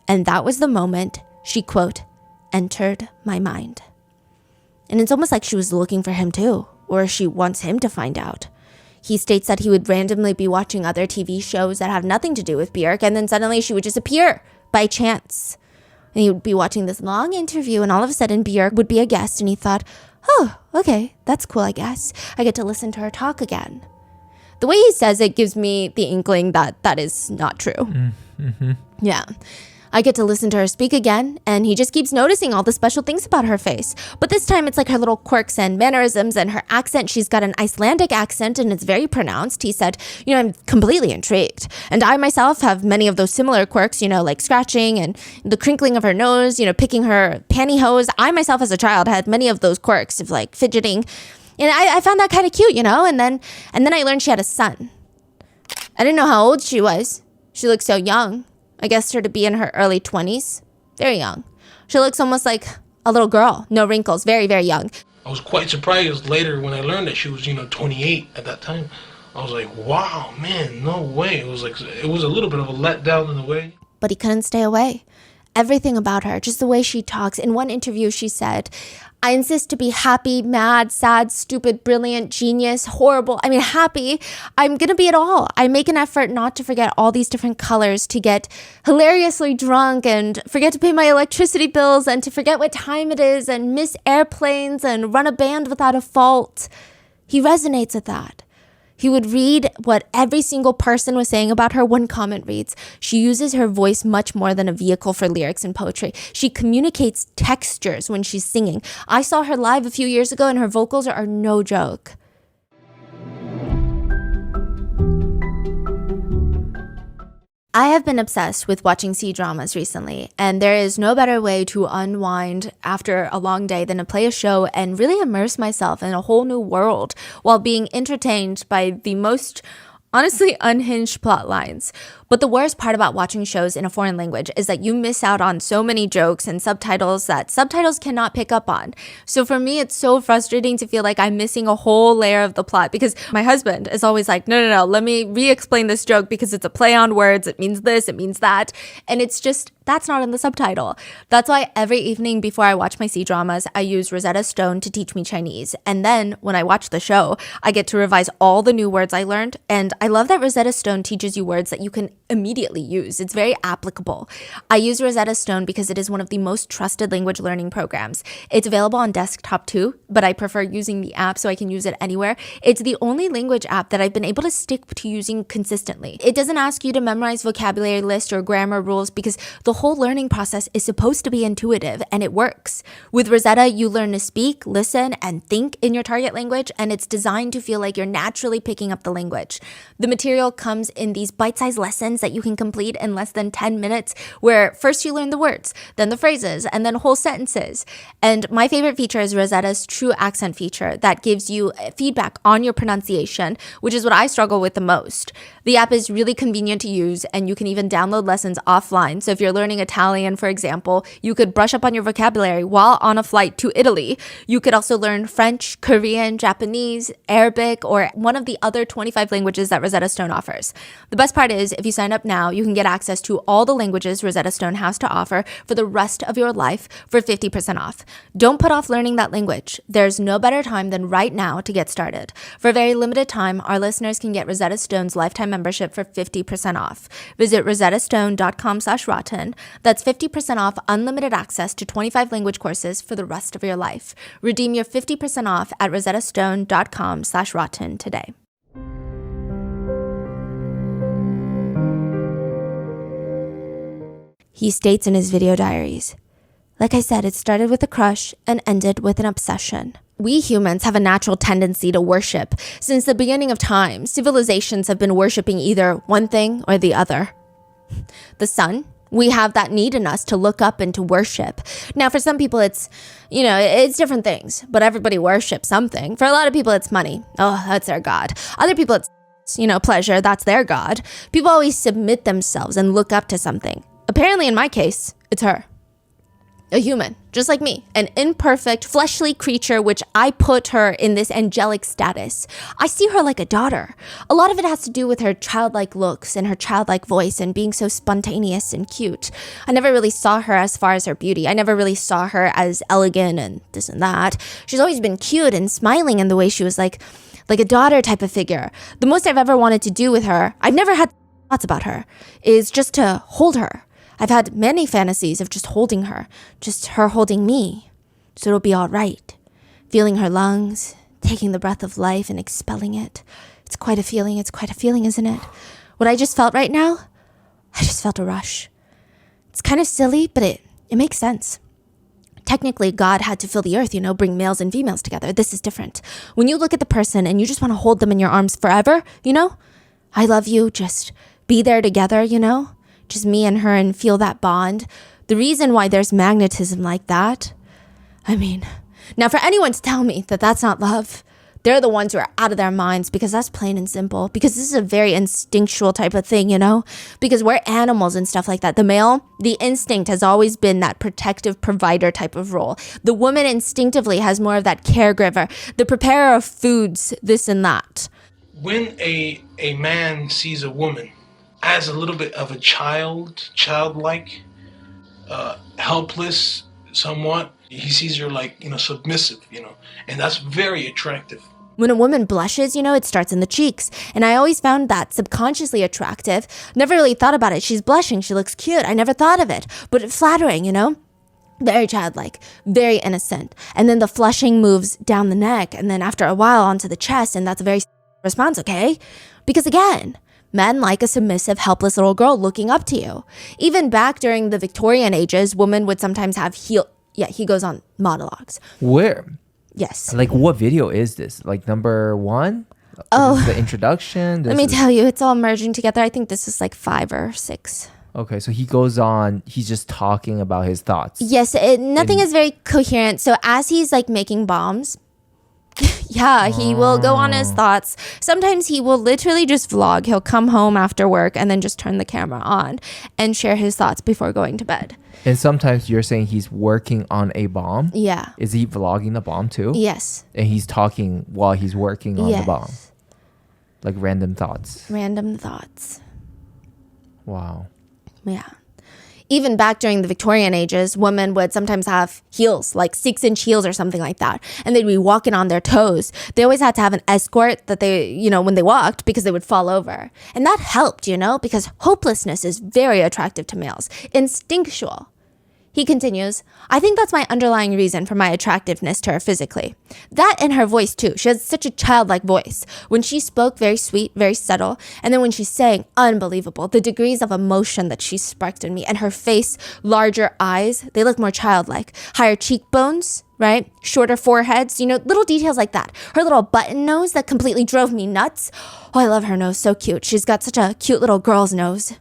And that was the moment she, quote, entered my mind. And it's almost like she was looking for him too, or she wants him to find out. He states that he would randomly be watching other TV shows that have nothing to do with Bjfrk, and then suddenly she would just appear by chance. And he would be watching this long interview, and all of a sudden Bjfrk would be a guest, and he thought, oh, okay, that's cool, I guess. I get to listen to her talk again. The way he says it gives me the inkling that that is not true. Mm-hmm. Yeah. I get to listen to her speak again, and he just keeps noticing all the special things about her face. But this time it's like her little quirks and mannerisms and her accent. She's got an Icelandic accent and it's very pronounced. He said, I'm completely intrigued. And I myself have many of those similar quirks, like scratching and the crinkling of her nose, picking her pantyhose. I myself as a child had many of those quirks of like fidgeting. And I found that kind of cute, And then I learned she had a son. I didn't know how old she was. She looked so young. I guessed her to be in her early 20s. Very young. She looks almost like a little girl. No wrinkles. Very, very young. I was quite surprised later when I learned that she was, 28 at that time. I was like, wow, man, no way. It was a little bit of a letdown in a way. But he couldn't stay away. Everything about her, just the way she talks. In one interview, she said, I insist to be happy, mad, sad, stupid, brilliant, genius, horrible. Happy. I'm going to be it all. I make an effort not to forget all these different colors, to get hilariously drunk and forget to pay my electricity bills and to forget what time it is and miss airplanes and run a band without a fault. He resonates with that. He would read what every single person was saying about her. One comment reads, she uses her voice much more than a vehicle for lyrics and poetry. She communicates textures when she's singing. I saw her live a few years ago and her vocals are no joke. I have been obsessed with watching C-dramas recently, and there is no better way to unwind after a long day than to play a show and really immerse myself in a whole new world while being entertained by the most honestly unhinged plot lines. But the worst part about watching shows in a foreign language is that you miss out on so many jokes and subtitles that subtitles cannot pick up on. So for me, it's so frustrating to feel like I'm missing a whole layer of the plot because my husband is always like, no, let me re-explain this joke because it's a play on words. It means this, it means that. And it's just, that's not in the subtitle. That's why every evening before I watch my C-dramas, I use Rosetta Stone to teach me Chinese. And then when I watch the show, I get to revise all the new words I learned. And I love that Rosetta Stone teaches you words that you can immediately use. It's very applicable. I use Rosetta Stone because it is one of the most trusted language learning programs. It's available on desktop too, but I prefer using the app so I can use it anywhere. It's the only language app that I've been able to stick to using consistently. It doesn't ask you to memorize vocabulary lists or grammar rules because the whole learning process is supposed to be intuitive and it works. With Rosetta, you learn to speak, listen, and think in your target language, and it's designed to feel like you're naturally picking up the language. The material comes in these bite-sized lessons that you can complete in less than 10 minutes, where first you learn the words, then the phrases, and then whole sentences. And my favorite feature is Rosetta's true accent feature that gives you feedback on your pronunciation, which is what I struggle with the most. The app is really convenient to use, and you can even download lessons offline. So if you're learning Italian, for example, you could brush up on your vocabulary while on a flight to Italy. You could also learn French, Korean, Japanese, Arabic, or one of the other 25 languages that Rosetta Stone offers. The best part is, if you sign up now, you can get access to all the languages Rosetta Stone has to offer for the rest of your life for 50% off. Don't put off learning that language. There's no better time than right now to get started. For a very limited time, our listeners can get Rosetta Stone's lifetime membership for 50% off. Visit rosettastone.com/rotten. That's 50% off unlimited access to 25 language courses for the rest of your life. Redeem your 50% off at rosettastone.com/rotten today. He states in his video diaries, like I said, it started with a crush and ended with an obsession. We humans have a natural tendency to worship. Since the beginning of time, civilizations have been worshiping either one thing or the other. The sun, we have that need in us to look up and to worship. Now, for some people, it's different things, but everybody worships something. For a lot of people, it's money. Oh, that's their God. Other people, it's, pleasure. That's their God. People always submit themselves and look up to something. Apparently, in my case, it's her. A human, just like me, an imperfect, fleshly creature, which I put her in this angelic status. I see her like a daughter. A lot of it has to do with her childlike looks and her childlike voice and being so spontaneous and cute. I never really saw her as far as her beauty. I never really saw her as elegant and this and that. She's always been cute and smiling in the way she was like a daughter type of figure. The most I've ever wanted to do with her, I've never had thoughts about her, is just to hold her. I've had many fantasies of just holding her, just her holding me, so it'll be all right. Feeling her lungs, taking the breath of life and expelling it. It's quite a feeling. It's quite a feeling, isn't it? What I just felt right now, I just felt a rush. It's kind of silly, but it makes sense. Technically, God had to fill the earth, bring males and females together. This is different. When you look at the person and you just want to hold them in your arms forever, I love you, just be there together, just me and her and feel that bond. The reason why there's magnetism like that, now for anyone to tell me that that's not love, they're the ones who are out of their minds, because that's plain and simple. Because this is a very instinctual type of thing, because we're animals and stuff like that. The male, the instinct has always been that protective provider type of role. The woman instinctively has more of that caregiver, the preparer of foods, this and that. When a man sees a woman as a little bit of a childlike, helpless somewhat, he sees her like, submissive, and that's very attractive. When a woman blushes, it starts in the cheeks. And I always found that subconsciously attractive. Never really thought about it. She's blushing. She looks cute. I never thought of it. But it's flattering, Very childlike, very innocent. And then the flushing moves down the neck. And then after a while onto the chest. And that's a very response, okay? Because again, men like a submissive, helpless little girl looking up to you. Even back during the Victorian ages, women would sometimes have he goes on monologues. Where? Yes. Like, what video is this? Like, number 1? Oh. This is the introduction? Let me tell you, it's all merging together. I think this is like 5 or 6. Okay, so he goes on, he's just talking about his thoughts. Yes, nothing is very coherent. So as he's like making bombs, he will go on his thoughts. Sometimes he will literally just vlog. He'll come home after work and then just turn the camera on and share his thoughts before going to bed. And sometimes you're saying he's working on a bomb? Yeah. Is he vlogging the bomb too? Yes. And he's talking while he's working on the bomb? Like random thoughts? Random thoughts. Wow. Yeah. Even back during the Victorian ages, women would sometimes have heels, like 6-inch heels or something like that. And they'd be walking on their toes. They always had to have an escort that they, when they walked, because they would fall over. And that helped, because hopelessness is very attractive to males. Instinctual. He continues, I think that's my underlying reason for my attractiveness to her physically. That and her voice too. She has such a childlike voice. When she spoke, very sweet, very subtle. And then when she sang, unbelievable. The degrees of emotion that she sparked in me. And her face, larger eyes, they look more childlike. Higher cheekbones, right? Shorter foreheads, little details like that. Her little button nose that completely drove me nuts. Oh, I love her nose. So cute. She's got such a cute little girl's nose.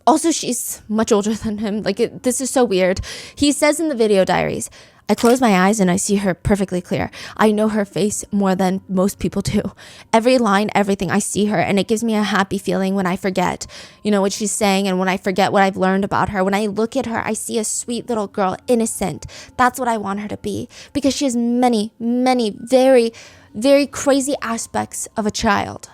Also, she's much older than him. This is so weird. He says in the video diaries, I close my eyes and I see her perfectly clear. I know her face more than most people do. Every line, everything, I see her. And it gives me a happy feeling when I forget, what she's saying. And when I forget what I've learned about her. When I look at her, I see a sweet little girl, innocent. That's what I want her to be. Because she has many, many very, very crazy aspects of a child.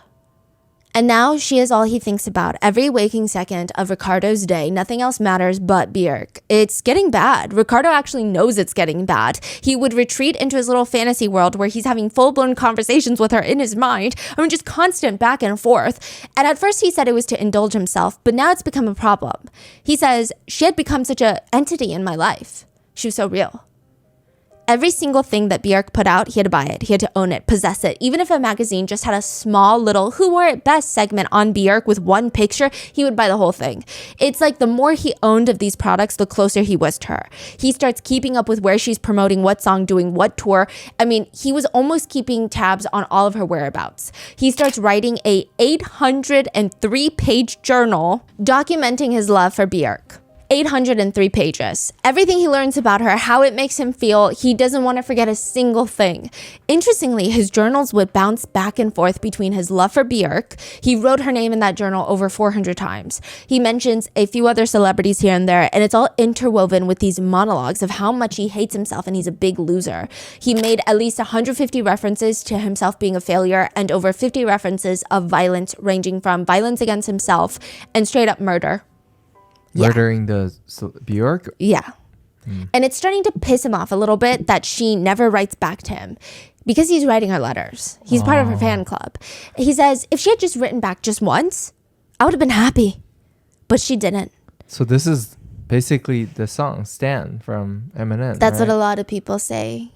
And now she is all he thinks about every waking second of Ricardo's day. Nothing else matters but Bjfrk. It's getting bad. Ricardo actually knows it's getting bad. He would retreat into his little fantasy world where he's having full-blown conversations with her in his mind. Just constant back and forth. And at first he said it was to indulge himself, but now it's become a problem. He says, she had become such an entity in my life. She was so real. Every single thing that Bjfrk put out, he had to buy it. He had to own it, possess it. Even if a magazine just had a small little who wore it best segment on Bjfrk with one picture, he would buy the whole thing. It's like the more he owned of these products, the closer he was to her. He starts keeping up with where she's promoting what song, doing what tour. He was almost keeping tabs on all of her whereabouts. He starts writing a 803-page journal documenting his love for Bjfrk. 803 pages. Everything he learns about her, how it makes him feel, he doesn't want to forget a single thing. Interestingly, his journals would bounce back and forth between his love for Bjfrk. He wrote her name in that journal over 400 times. He mentions a few other celebrities here and there, and it's all interwoven with these monologues of how much he hates himself and he's a big loser. He made at least 150 references to himself being a failure and over 50 references of violence, ranging from violence against himself and straight up murder. Murdering the Bjfrk? Yeah. And it's starting to piss him off a little bit that she never writes back to him because he's writing her letters. He's part of her fan club. He says, if she had just written back just once, I would have been happy. But she didn't. So this is basically the song Stan from Eminem. That's right? what a lot of people say,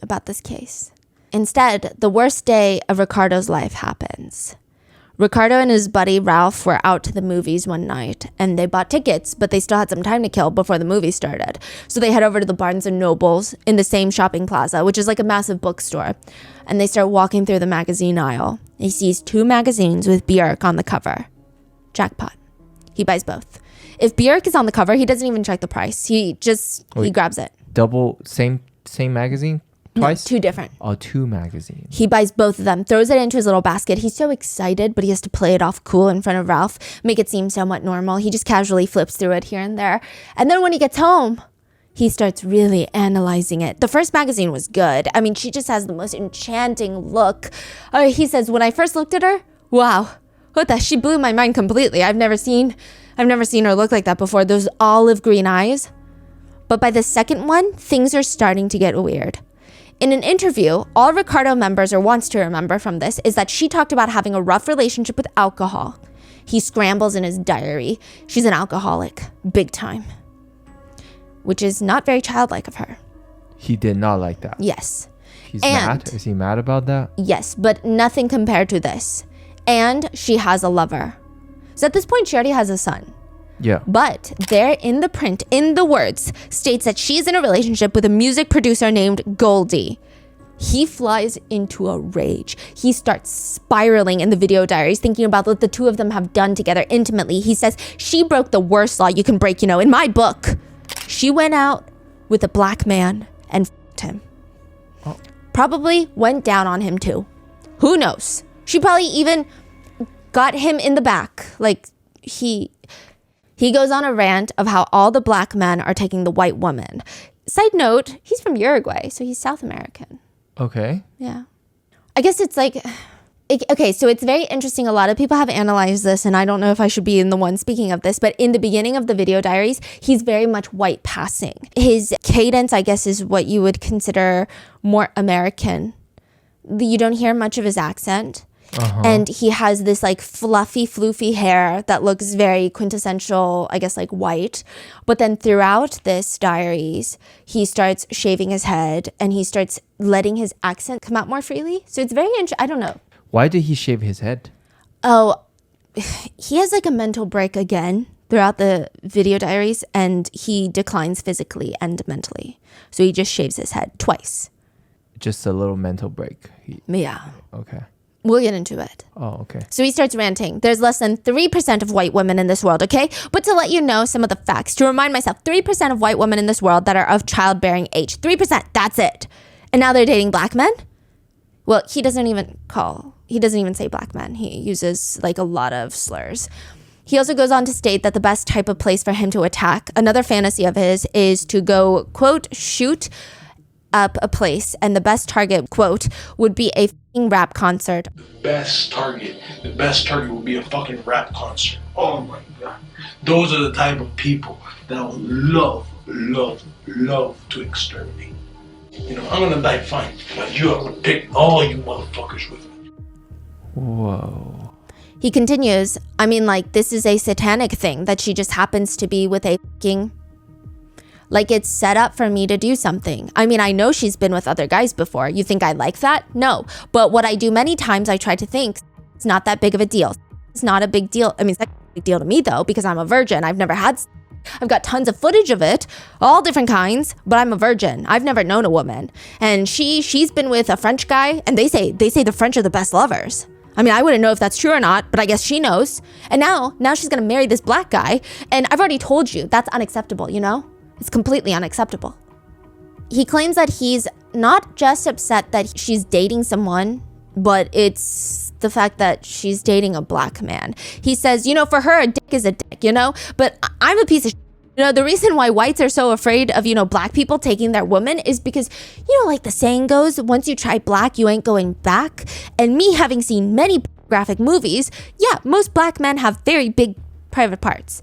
about this case. Instead, the worst day of Ricardo's life happens. Ricardo and his buddy Ralph were out to the movies one night, and they bought tickets, but they still had some time to kill before the movie started. So they head over to the Barnes & Nobles in the same shopping plaza, which is like a massive bookstore, and they start walking through the magazine aisle. He sees 2 magazines with Bjfrk on the cover. Jackpot. He buys both. If Bjfrk is on the cover, he doesn't even check the price. He grabs it. Double, same magazine? Twice? No, 2 different. Oh, 2 magazines. He buys both of them, throws it into his little basket. He's so excited, but he has to play it off cool in front of Ralph, make it seem somewhat normal. He just casually flips through it here and there. And then when he gets home, he starts really analyzing it. The first magazine was good. I mean, she just has the most enchanting look. He says, when I first looked at her, wow, she blew my mind completely. I've never seen her look like that before. Those olive green eyes. But by the second one, things are starting to get weird. In an interview, all Ricardo members or wants to remember from this is that she talked about having a rough relationship with alcohol. He scrambles in his diary. She's an alcoholic, big time. Which is not very childlike of her. He did not like that. Yes. He's mad? Is he mad about that? Yes, but nothing compared to this. And she has a lover. So at this point, she already has a son. Yeah. But there in the print, in the words, states that she's in a relationship with a music producer named Goldie. He flies into a rage. He starts spiraling in the video diaries, thinking about what the 2 of them have done together intimately. He says, she broke the worst law you can break, in my book. She went out with a black man and f***ed him. Oh. Probably went down on him too. Who knows? She probably even got him in the back. Like, He goes on a rant of how all the black men are taking the white woman. Side note, he's from Uruguay, so he's South American. Okay. Yeah. I guess it's like, okay, so it's very interesting. A lot of people have analyzed this, and I don't know if I should be in the one speaking of this, but in the beginning of the video diaries, he's very much white passing. His cadence, I guess, is what you would consider more American. You don't hear much of his accent. Uh-huh. And he has this like fluffy, floofy hair that looks very quintessential, I guess, like white. But then throughout this diaries, he starts shaving his head and he starts letting his accent come out more freely. So it's very interesting. I don't know. Why did he shave his head? Oh, he has like a mental break again throughout the video diaries, and he declines physically and mentally. So he just shaves his head twice. Just a little mental break. Yeah. Okay. We'll get into it. Oh, okay. So he starts ranting. There's less than 3% of white women in this world, okay? But to let you know some of the facts, to remind myself, 3% of white women in this world that are of childbearing age. 3%, that's it. And now they're dating black men? Well, he doesn't even say black men. He uses like a lot of slurs. He also goes on to state that the best type of place for him to attack, another fantasy of his, is to go, quote, shoot up a place, and the best target, quote, would be a fucking rap concert. The best target would be a fucking rap concert. Oh my god. Those are the type of people that I would love to exterminate. I'm gonna die fine, but you are gonna pick all you motherfuckers with me. Whoa. He continues, I mean, like, this is a satanic thing that she just happens to be with a fucking... Like, it's set up for me to do something. I mean, I know she's been with other guys before. You think I like that? No. But what I do many times, I try to think, it's not that big of a deal. It's not a big deal. I mean, it's not a big deal to me, though, because I'm a virgin. I've never had... I've got tons of footage of it, all different kinds, but I'm a virgin. I've never known a woman. And she's been with a French guy, and they say the French are the best lovers. I mean, I wouldn't know if that's true or not, but I guess she knows. And now she's gonna marry this black guy, and I've already told you, that's unacceptable, It's completely unacceptable. He claims that he's not just upset that she's dating someone, but it's the fact that she's dating a black man. He says, for her, a dick is a dick, But I'm a piece of shit. The reason why whites are so afraid of, black people taking their woman is because, like the saying goes, once you try black, you ain't going back. And me having seen many graphic movies, yeah, most black men have very big private parts.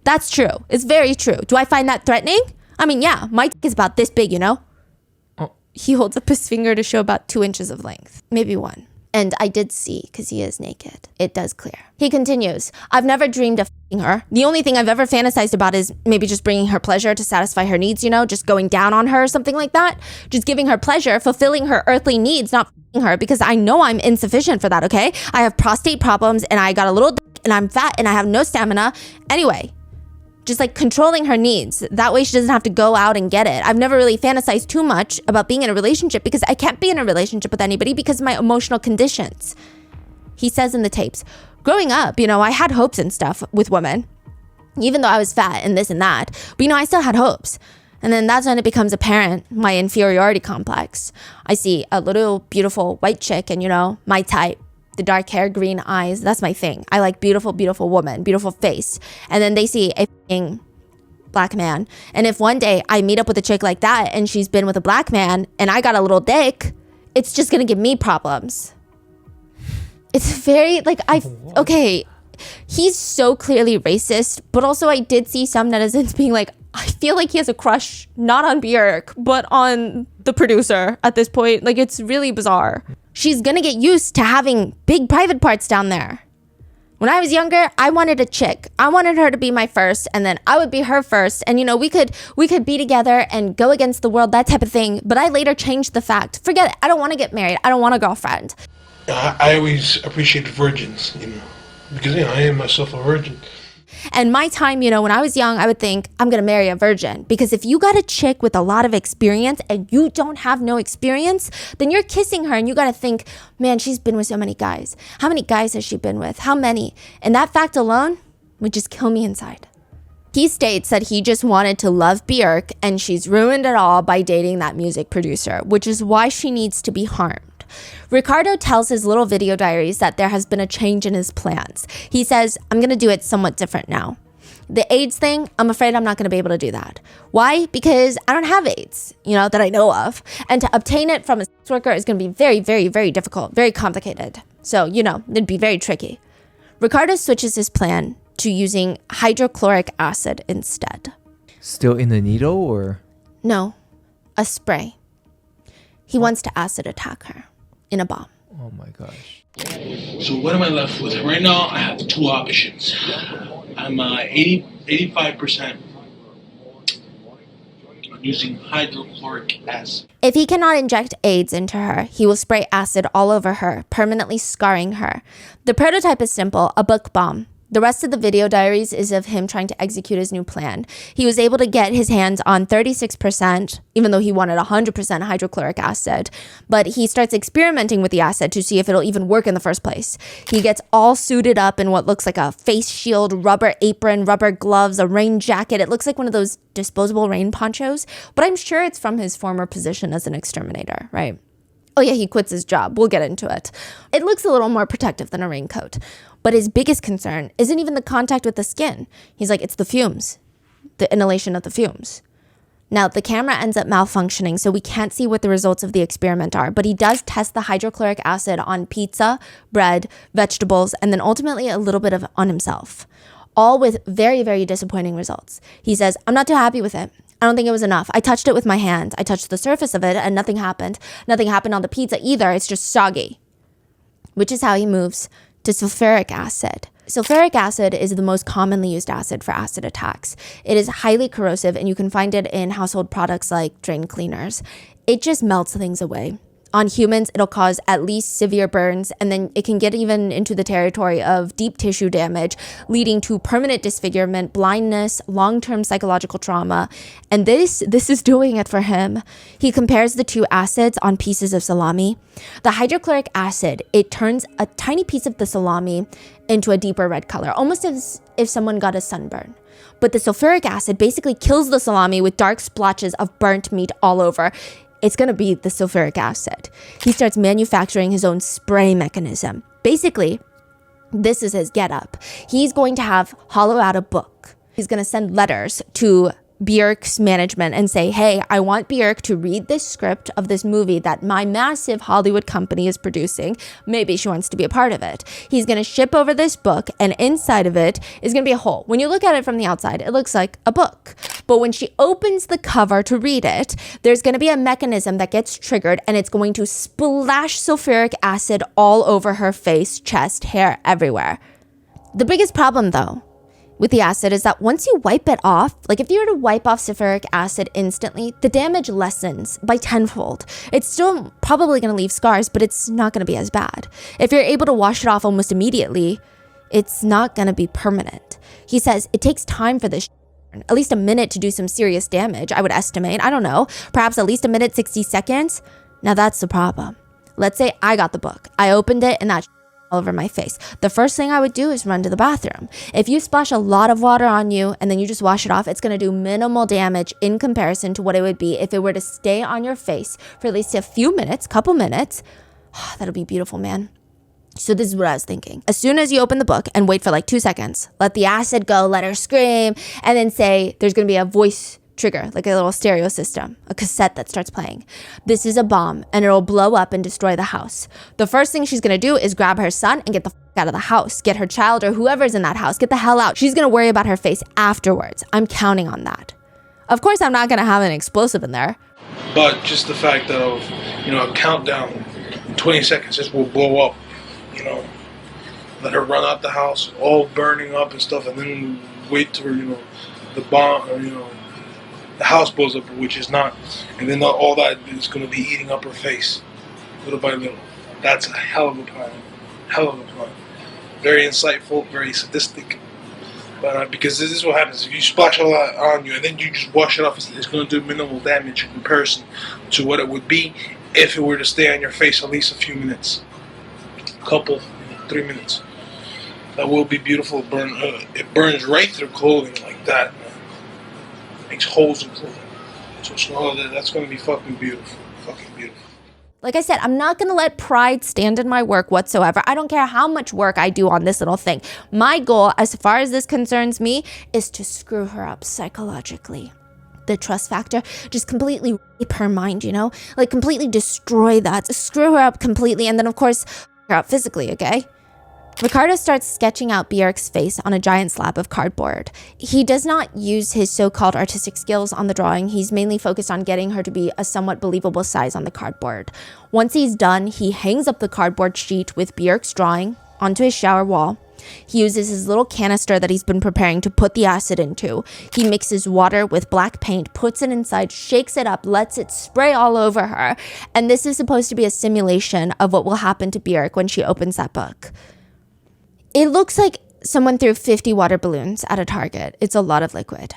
That's true. It's very true. Do I find that threatening? I mean, yeah, my dick is about this big, Oh. He holds up his finger to show about 2 inches of length. Maybe 1. And I did see, because he is naked. It does clear. He continues, I've never dreamed of her. The only thing I've ever fantasized about is maybe just bringing her pleasure to satisfy her needs, you know, just going down on her or something like that. Just giving her pleasure, fulfilling her earthly needs, not her, because I know I'm insufficient for that, okay? I have prostate problems and I got a little dick and I'm fat and I have no stamina. Anyway, just like controlling her needs. That way she doesn't have to go out and get it. I've never really fantasized too much about being in a relationship because I can't be in a relationship with anybody because of my emotional conditions. He says in the tapes, growing up, you know, I had hopes and stuff with women, even though I was fat and this and that. But, you know, I still had hopes. And then that's when it becomes apparent, my inferiority complex. I see a little beautiful white chick and, you know, my type, the dark hair, green eyes. That's my thing. I like beautiful, beautiful woman, beautiful face. And then they see a f***ing black man. And if one day I meet up with a chick like that and she's been with a black man and I got a little dick, it's just going to give me problems. It's very, like, okay, he's so clearly racist, but also I did see some netizens being like, I feel like he has a crush, not on Bjfrk, but on the producer at this point. Like, it's really bizarre. She's gonna get used to having big private parts down there. When I was younger, I wanted a chick. I wanted her to be my first, and then I would be her first. And, you know, we could be together and go against the world, that type of thing. But I later changed the fact. Forget it. I don't want to get married. I don't want a girlfriend. I always appreciated virgins, you know, because, you know, I am myself a virgin. And my time, you know, when I was young, I would think I'm going to marry a virgin, because if you got a chick with a lot of experience and you don't have no experience, then you're kissing her and you got to think, man, she's been with so many guys. How many guys has she been with? How many? And that fact alone would just kill me inside. He states that he just wanted to love Bjfrk and she's ruined it all by dating that music producer, which is why she needs to be harmed. Ricardo tells his little video diaries that there has been a change in his plans. He says, I'm going to do it somewhat different now. The AIDS thing, I'm afraid I'm not going to be able to do that. Why? Because I don't have AIDS, you know, that I know of. And to obtain it from a sex worker is going to be very, very, very difficult, very complicated. So, you know, it'd be very tricky. Ricardo switches his plan to using hydrochloric acid instead. Still in the needle or? No, a spray. He wants to acid attack her in a bomb. Oh my gosh. So what am I left with? Right now, I have two options. I'm 85% using hydrochloric acid. If he cannot inject AIDS into her, he will spray acid all over her, permanently scarring her. The prototype is simple, a book bomb. The rest of the video diaries is of him trying to execute his new plan. He was able to get his hands on 36%, even though he wanted 100% hydrochloric acid. But he starts experimenting with the acid to see if it'll even work in the first place. He gets all suited up in what looks like a face shield, rubber apron, rubber gloves, a rain jacket. It looks like one of those disposable rain ponchos, but I'm sure it's from his former position as an exterminator, right? Oh yeah, he quits his job. We'll get into it. It looks a little more protective than a raincoat. But his biggest concern isn't even the contact with the skin. He's like, it's the fumes, the inhalation of the fumes. Now, the camera ends up malfunctioning, so we can't see what the results of the experiment are, but he does test the hydrochloric acid on pizza, bread, vegetables, and then ultimately a little bit of on himself, all with very, very disappointing results. He says, I'm not too happy with it. I don't think it was enough. I touched it with my hands. I touched the surface of it and nothing happened. Nothing happened on the pizza either. It's just soggy, which is how he moves to sulfuric acid. Sulfuric acid is the most commonly used acid for acid attacks. It is highly corrosive and you can find it in household products like drain cleaners. It just melts things away. On humans, it'll cause at least severe burns, and then it can get even into the territory of deep tissue damage, leading to permanent disfigurement, blindness, long-term psychological trauma. And this is doing it for him. He compares the two acids on pieces of salami. The hydrochloric acid, it turns a tiny piece of the salami into a deeper red color, almost as if someone got a sunburn. But the sulfuric acid basically kills the salami with dark splotches of burnt meat all over. It's going to be the sulfuric acid. He starts manufacturing his own spray mechanism. Basically, this is his getup. He's going to have hollow out a book. He's going to send letters to Bjfrk's management and say, hey, I want Bjfrk to read this script of this movie that my massive Hollywood company is producing. Maybe she wants to be a part of it. He's going to ship over this book, and inside of it is going to be a hole. When you look at it from the outside, it looks like a book. But when she opens the cover to read it, there's going to be a mechanism that gets triggered, and it's going to splash sulfuric acid all over her face, chest, hair, everywhere. The biggest problem, though, with the acid is that once you wipe it off, like if you were to wipe off sulfuric acid instantly, the damage lessens by tenfold. It's still probably going to leave scars, but it's not going to be as bad. If you're able to wash it off almost immediately, it's not going to be permanent. He says it takes time for this, at least a minute to do some serious damage, I would estimate. I don't know, perhaps at least a minute, 60 seconds. Now that's the problem. Let's say I got the book. I opened it and that all over my face. The first thing I would do is run to the bathroom. If you splash a lot of water on you and then you just wash it off, it's going to do minimal damage in comparison to what it would be if it were to stay on your face for at least a few minutes, couple minutes. That'll be beautiful, man. So this is what I was thinking. As soon as you open the book and wait for like 2 seconds, let the acid go, let her scream, and then say there's going to be a voice trigger, like a little stereo system, a cassette that starts playing. This is a bomb and it'll blow up and destroy the house. The first thing she's going to do is grab her son and get the out of the house, get her child or whoever's in that house, get the hell out. She's going to worry about her face afterwards. I'm counting on that. Of course, I'm not going to have an explosive in there. But just the fact that of, a countdown, 20 seconds, this will blow up, let her run out the house, all burning up and stuff, and then wait till, the bomb, or, the house blows up, which is not, and then all that is going to be eating up her face, little by little. That's a hell of a plan. Very insightful, very sadistic. But because this is what happens if you splash a lot on you and then you just wash it off. It's going to do minimal damage in comparison to what it would be if it were to stay on your face at least a few minutes, couple, 3 minutes. That will be beautiful. It burns right through clothing like that. Makes holes in clothing. So that's going to be fucking beautiful. Like I said, I'm not going to let pride stand in my work whatsoever. I don't care how much work I do on this little thing. My goal, as far as this concerns me, is to screw her up psychologically. The trust factor, just completely rape her mind, like completely destroy that, screw her up completely, and then of course, her up physically, okay? Ricardo starts sketching out Bjfrk's face on a giant slab of cardboard. He does not use his so-called artistic skills on the drawing. He's mainly focused on getting her to be a somewhat believable size on the cardboard. Once he's done, he hangs up the cardboard sheet with Bjfrk's drawing onto his shower wall. He uses his little canister that he's been preparing to put the acid into. He mixes water with black paint, puts it inside, shakes it up, lets it spray all over her. And this is supposed to be a simulation of what will happen to Bjfrk when she opens that book. It looks like someone threw 50 water balloons at a target. It's a lot of liquid.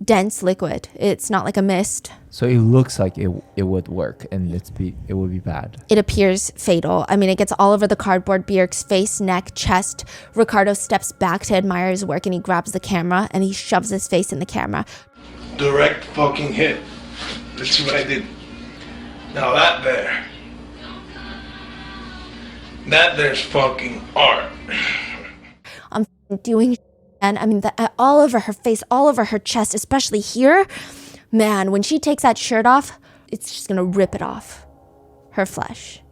Dense liquid. It's not like a mist. So it looks like it would work and it would be bad. It appears fatal. I mean, it gets all over the cardboard, Bjfrk's face, neck, chest. Ricardo steps back to admire his work and he grabs the camera and he shoves his face in the camera. Direct fucking hit. Let's see what I did. Now there's fucking art. I'm doing, and I mean, all over her face, all over her chest, especially here. Man, when she takes that shirt off, it's just gonna rip it off. Her flesh.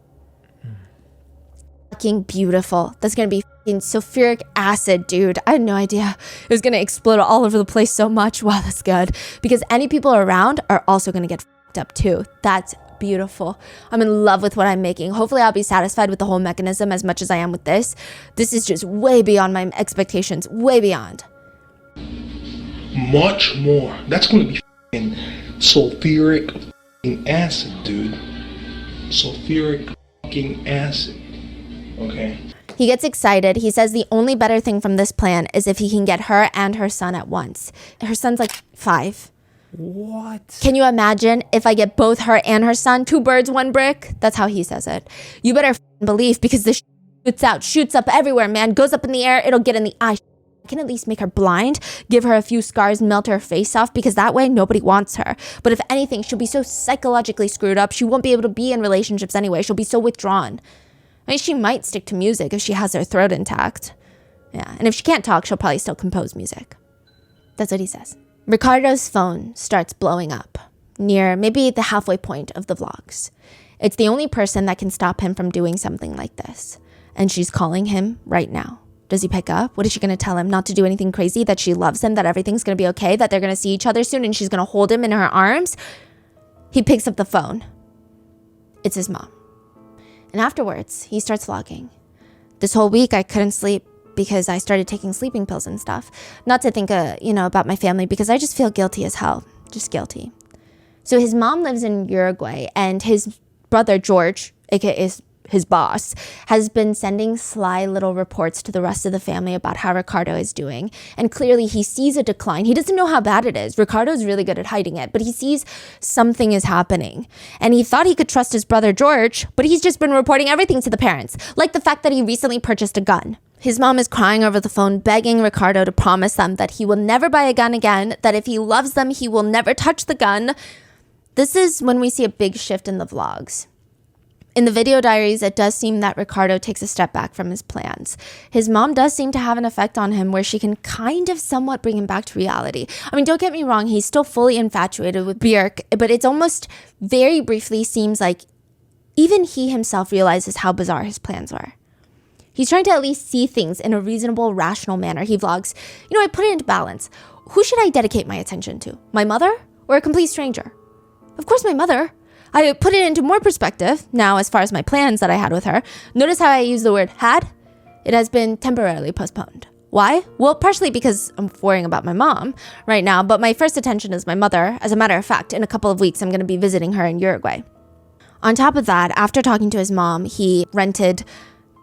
Fucking beautiful. That's gonna be fucking sulfuric acid, dude. I had no idea it was gonna explode all over the place so much. Wow, that's good. Because any people around are also gonna get fucked up too. That's beautiful. I'm in love with what I'm making. Hopefully I'll be satisfied with the whole mechanism as much as I am with this. This is just way beyond my expectations. Way beyond. Much more. That's going to be fucking sulfuric fucking acid, dude. Sulfuric fucking acid. Okay. He gets excited. He says the only better thing from this plan is if he can get her and her son at once. Her son's like 5. What? Can you imagine if I get both her and her son, 2 birds, 1 brick? That's how he says it. You better believe, because this shoots up everywhere, man. Goes up in the air, it'll get in the eye. I can at least make her blind, give her a few scars, melt her face off, because that way nobody wants her. But if anything, she'll be so psychologically screwed up, she won't be able to be in relationships anyway. She'll be so withdrawn. I mean, she might stick to music if she has her throat intact. Yeah, and if she can't talk, she'll probably still compose music. That's what he says. Ricardo's phone starts blowing up near maybe the halfway point of the vlogs. It's the only person that can stop him from doing something like this. And she's calling him right now. Does he pick up? What is she going to tell him? Not to do anything crazy, that she loves him, that everything's going to be okay, that they're going to see each other soon and she's going to hold him in her arms? He picks up the phone. It's his mom. And afterwards, he starts vlogging. This whole week, I couldn't sleep. because I started taking sleeping pills and stuff. Not to think, about my family, because I just feel guilty as hell. Just guilty. So his mom lives in Uruguay, and his brother, George, aka his boss, has been sending sly little reports to the rest of the family about how Ricardo is doing. And clearly he sees a decline. He doesn't know how bad it is. Ricardo's really good at hiding it, but he sees something is happening. And he thought he could trust his brother George, but he's just been reporting everything to the parents, like the fact that he recently purchased a gun. His mom is crying over the phone, begging Ricardo to promise them that he will never buy a gun again, that if he loves them, he will never touch the gun. This is when we see a big shift in the vlogs. In the video diaries, it does seem that Ricardo takes a step back from his plans. His mom does seem to have an effect on him where she can kind of somewhat bring him back to reality. I mean, don't get me wrong, he's still fully infatuated with Bjfrk, but it's almost very briefly seems like even he himself realizes how bizarre his plans were. He's trying to at least see things in a reasonable, rational manner. He vlogs, I put it into balance. Who should I dedicate my attention to? My mother or a complete stranger? Of course, my mother. I put it into more perspective now as far as my plans that I had with her. Notice how I use the word had? It has been temporarily postponed. Why? Well, partially because I'm worrying about my mom right now, but my first attention is my mother. As a matter of fact, in a couple of weeks, I'm going to be visiting her in Uruguay. On top of that, after talking to his mom, he rented,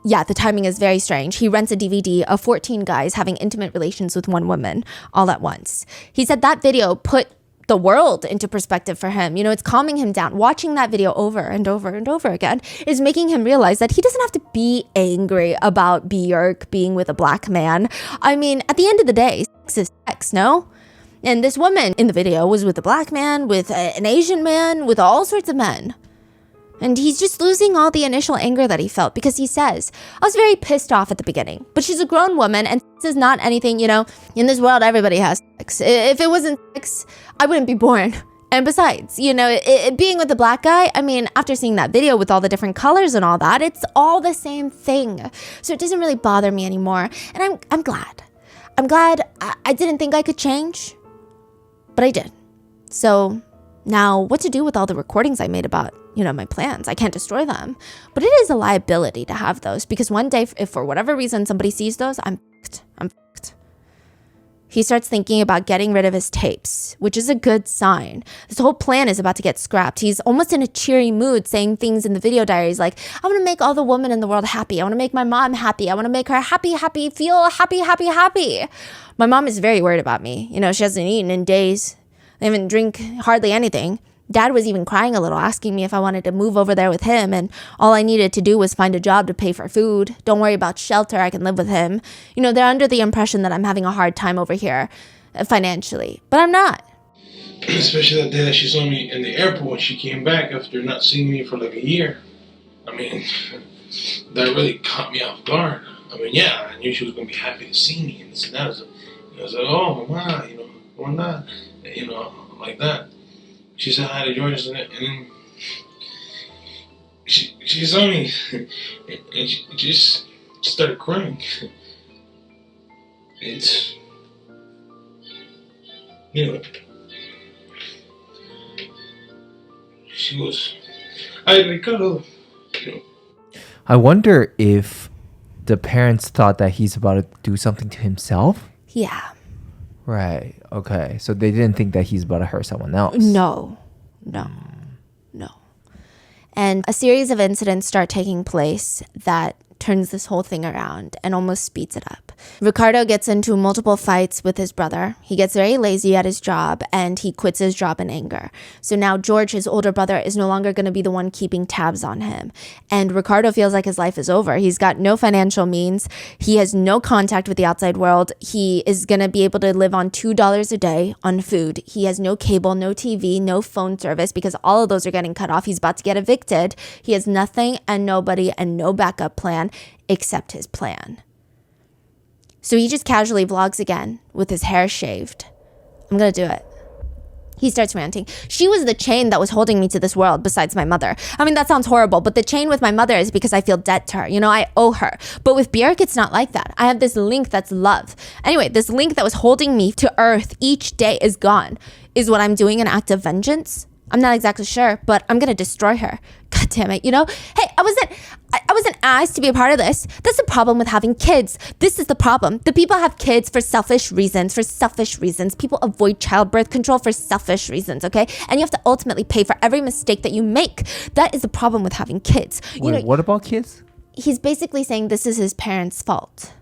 the timing is very strange. He rents a DVD of 14 guys having intimate relations with one woman all at once. He said that video put the world into perspective for him. It's calming him down. Watching that video over and over and over again is making him realize that he doesn't have to be angry about Bjfrk being with a black man. I mean, at the end of the day, sex is sex, no? And this woman in the video was with a black man, with an Asian man, with all sorts of men. And he's just losing all the initial anger that he felt because he says, I was very pissed off at the beginning, but she's a grown woman and sex is not anything, in this world, everybody has sex. If it wasn't sex, I wouldn't be born. And besides, being with a black guy, I mean, after seeing that video with all the different colors and all that, it's all the same thing. So it doesn't really bother me anymore. And I'm glad. I'm glad. I didn't think I could change, but I did. So now what to do with all the recordings I made about, my plans? I can't destroy them, but it is a liability to have those because one day, if for whatever reason somebody sees those, I'm fucked. He starts thinking about getting rid of his tapes, which is a good sign. This whole plan is about to get scrapped. He's almost in a cheery mood, saying things in the video diaries like, I want to make all the women in the world happy. I want to make my mom happy. I want to make her happy, feel happy. My mom is very worried about me. She hasn't eaten in days. They haven't drink hardly anything. Dad was even crying a little, asking me if I wanted to move over there with him, and all I needed to do was find a job to pay for food. Don't worry about shelter, I can live with him. They're under the impression that I'm having a hard time over here financially, but I'm not. Especially that day that she saw me in the airport. She came back after not seeing me for like a year. I mean, that really caught me off guard. I mean, I knew she was going to be happy to see me and this and that. I was like, oh, mama, why not? Like that. She said hi to George, and then she saw me, and she just started crying. It's, she was, Ricardo. I wonder if the parents thought that he's about to do something to himself. Yeah. Right. Okay. So they didn't think that he's about to hurt someone else. No. And a series of incidents start taking place that turns this whole thing around and almost speeds it up. Ricardo gets into multiple fights with his brother. He gets very lazy at his job and he quits his job in anger. So now George, his older brother, is no longer going to be the one keeping tabs on him. And Ricardo feels like his life is over. He's got no financial means. He has no contact with the outside world. He is going to be able to live on $2 a day on food. He has no cable, no TV, no phone service because all of those are getting cut off. He's about to get evicted. He has nothing and nobody and no backup plan except his plan. So he just casually vlogs again with his hair shaved. I'm gonna do it. He starts ranting. She was the chain that was holding me to this world besides my mother. I mean, that sounds horrible, but the chain with my mother is because I feel debt to her. I owe her. But with Bjfrk, it's not like that. I have this link that's love. Anyway, this link that was holding me to earth each day is gone. Is what I'm doing an act of vengeance? I'm not exactly sure, but I'm gonna destroy her. God damn it, Hey, I wasn't asked to be a part of this. That's the problem with having kids. This is the problem. The people have kids for selfish reasons, People avoid childbirth control for selfish reasons, okay? And you have to ultimately pay for every mistake that you make. That is the problem with having kids. Wait, what about kids? He's basically saying this is his parents' fault.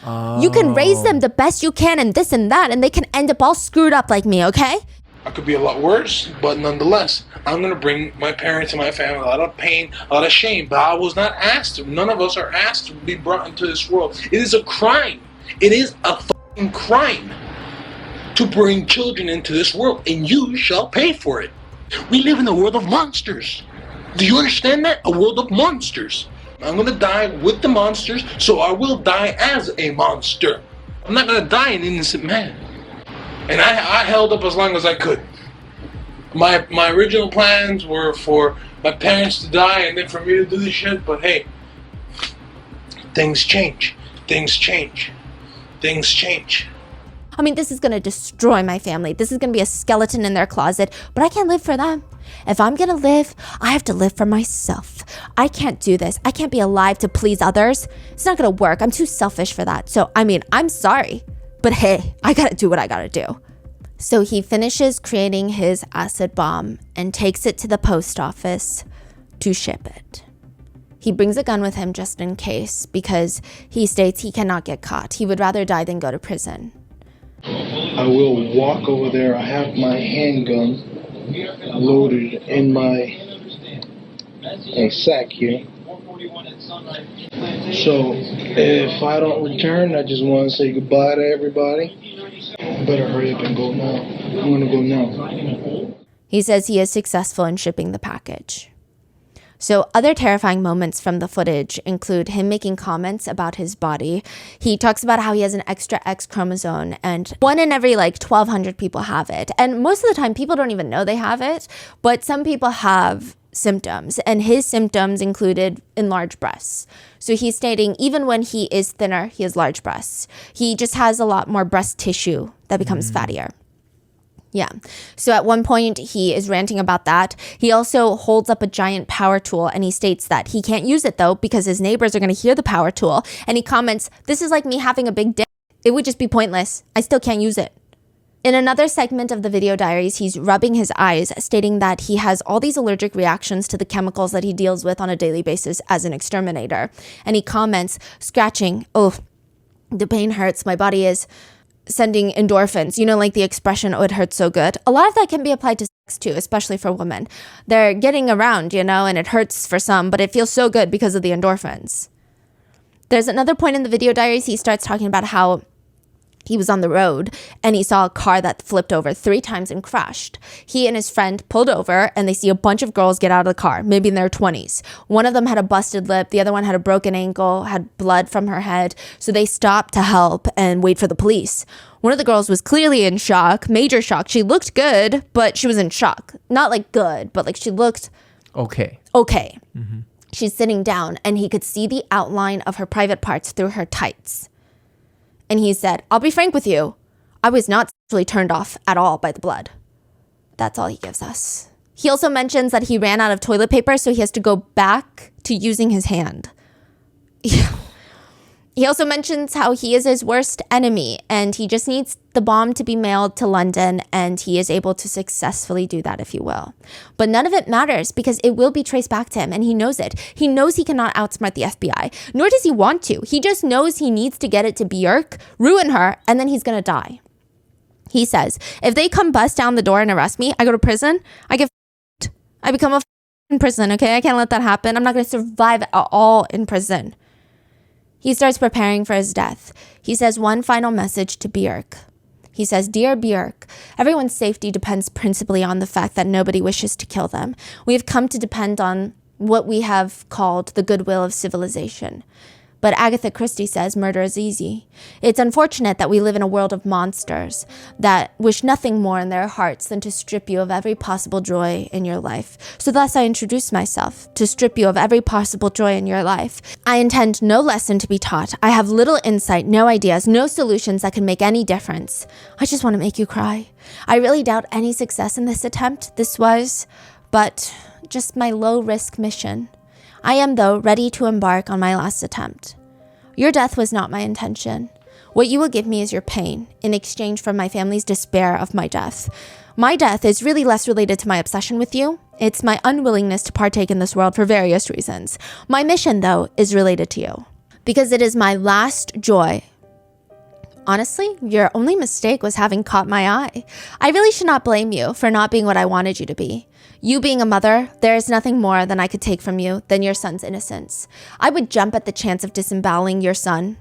You can raise them the best you can and this and that, and they can end up all screwed up like me, okay? I could be a lot worse, but nonetheless, I'm going to bring my parents and my family a lot of pain, a lot of shame. But I was not asked to. None of us are asked to be brought into this world. It is a crime. It is a fucking crime to bring children into this world, and you shall pay for it. We live in a world of monsters. Do you understand that? A world of monsters. I'm going to die with the monsters, so I will die as a monster. I'm not going to die an innocent man. And I held up as long as I could. My original plans were for my parents to die and then for me to do this shit, but hey, things change. I mean, this is going to destroy my family. This is going to be a skeleton in their closet, but I can't live for them. If I'm going to live, I have to live for myself. I can't do this. I can't be alive to please others. It's not going to work. I'm too selfish for that. So, I mean, I'm sorry, but hey, I got to do what I got to do. So he finishes creating his acid bomb and takes it to the post office to ship it. He brings a gun with him just in case because he states he cannot get caught. He would rather die than go to prison. I will walk over there. I have my handgun loaded in my sack here. So if I don't return, I just want to say goodbye to everybody. Better hurry up and go now. I'm going to go now. He says he is successful in shipping the package. So other terrifying moments from the footage include him making comments about his body. He talks about how he has an extra X chromosome and 1 in every 1,200 people have it. And most of the time people don't even know they have it, but some people have symptoms, and his symptoms included enlarged breasts. So he's stating even when he is thinner, he has large breasts. He just has a lot more breast tissue that becomes fattier. Yeah. So at one point he is ranting about that. He also holds up a giant power tool and he states that he can't use it though because his neighbors are going to hear the power tool. And he comments, "This is like me having a big dick. It would just be pointless. I still can't use it." In another segment of the video diaries, he's rubbing his eyes, stating that he has all these allergic reactions to the chemicals that he deals with on a daily basis as an exterminator. And he comments, scratching, "Oh, the pain hurts. My body is sending endorphins." You know, like the expression, "Oh, it hurts so good." A lot of that can be applied to sex too, especially for women. They're getting around, and it hurts for some, but it feels so good because of the endorphins. There's another point in the video diaries. He starts talking about how he was on the road and he saw a car that flipped over 3 times and crashed. He and his friend pulled over and they see a bunch of girls get out of the car, maybe in their 20s. One of them had a busted lip. The other one had a broken ankle, had blood from her head. So they stopped to help and wait for the police. One of the girls was clearly in shock, major shock. She looked good, but she was in shock. Not good, but she looked okay. Mm-hmm. She's sitting down and he could see the outline of her private parts through her tights. And he said, "I'll be frank with you. I was not sexually turned off at all by the blood." That's all he gives us. He also mentions that he ran out of toilet paper, so he has to go back to using his hand. He also mentions how he is his worst enemy and he just needs the bomb to be mailed to London, and he is able to successfully do that, if you will. But none of it matters because it will be traced back to him, and he knows it. He knows he cannot outsmart the FBI, nor does he want to. He just knows he needs to get it to Bjfrk, ruin her, and then he's going to die. He says, "If they come bust down the door and arrest me, I go to prison, I get f***ed. I become a f***ed in prison, okay? I can't let that happen. I'm not going to survive at all in prison." He starts preparing for his death. He says one final message to Bjfrk. He says, "Dear Bjfrk, everyone's safety depends principally on the fact that nobody wishes to kill them. We have come to depend on what we have called the goodwill of civilization. But Agatha Christie says murder is easy. It's unfortunate that we live in a world of monsters that wish nothing more in their hearts than to strip you of every possible joy in your life. So thus I introduce myself, to strip you of every possible joy in your life. I intend no lesson to be taught. I have little insight, no ideas, no solutions that can make any difference. I just want to make you cry. I really doubt any success in this attempt. This was but just my low-risk mission. I am, though, ready to embark on my last attempt. Your death was not my intention. What you will give me is your pain in exchange for my family's despair of my death. My death is really less related to my obsession with you. It's my unwillingness to partake in this world for various reasons. My mission, though, is related to you because it is my last joy. Honestly, your only mistake was having caught my eye. I really should not blame you for not being what I wanted you to be. You being a mother, there is nothing more than I could take from you than your son's innocence. I would jump at the chance of disemboweling your son,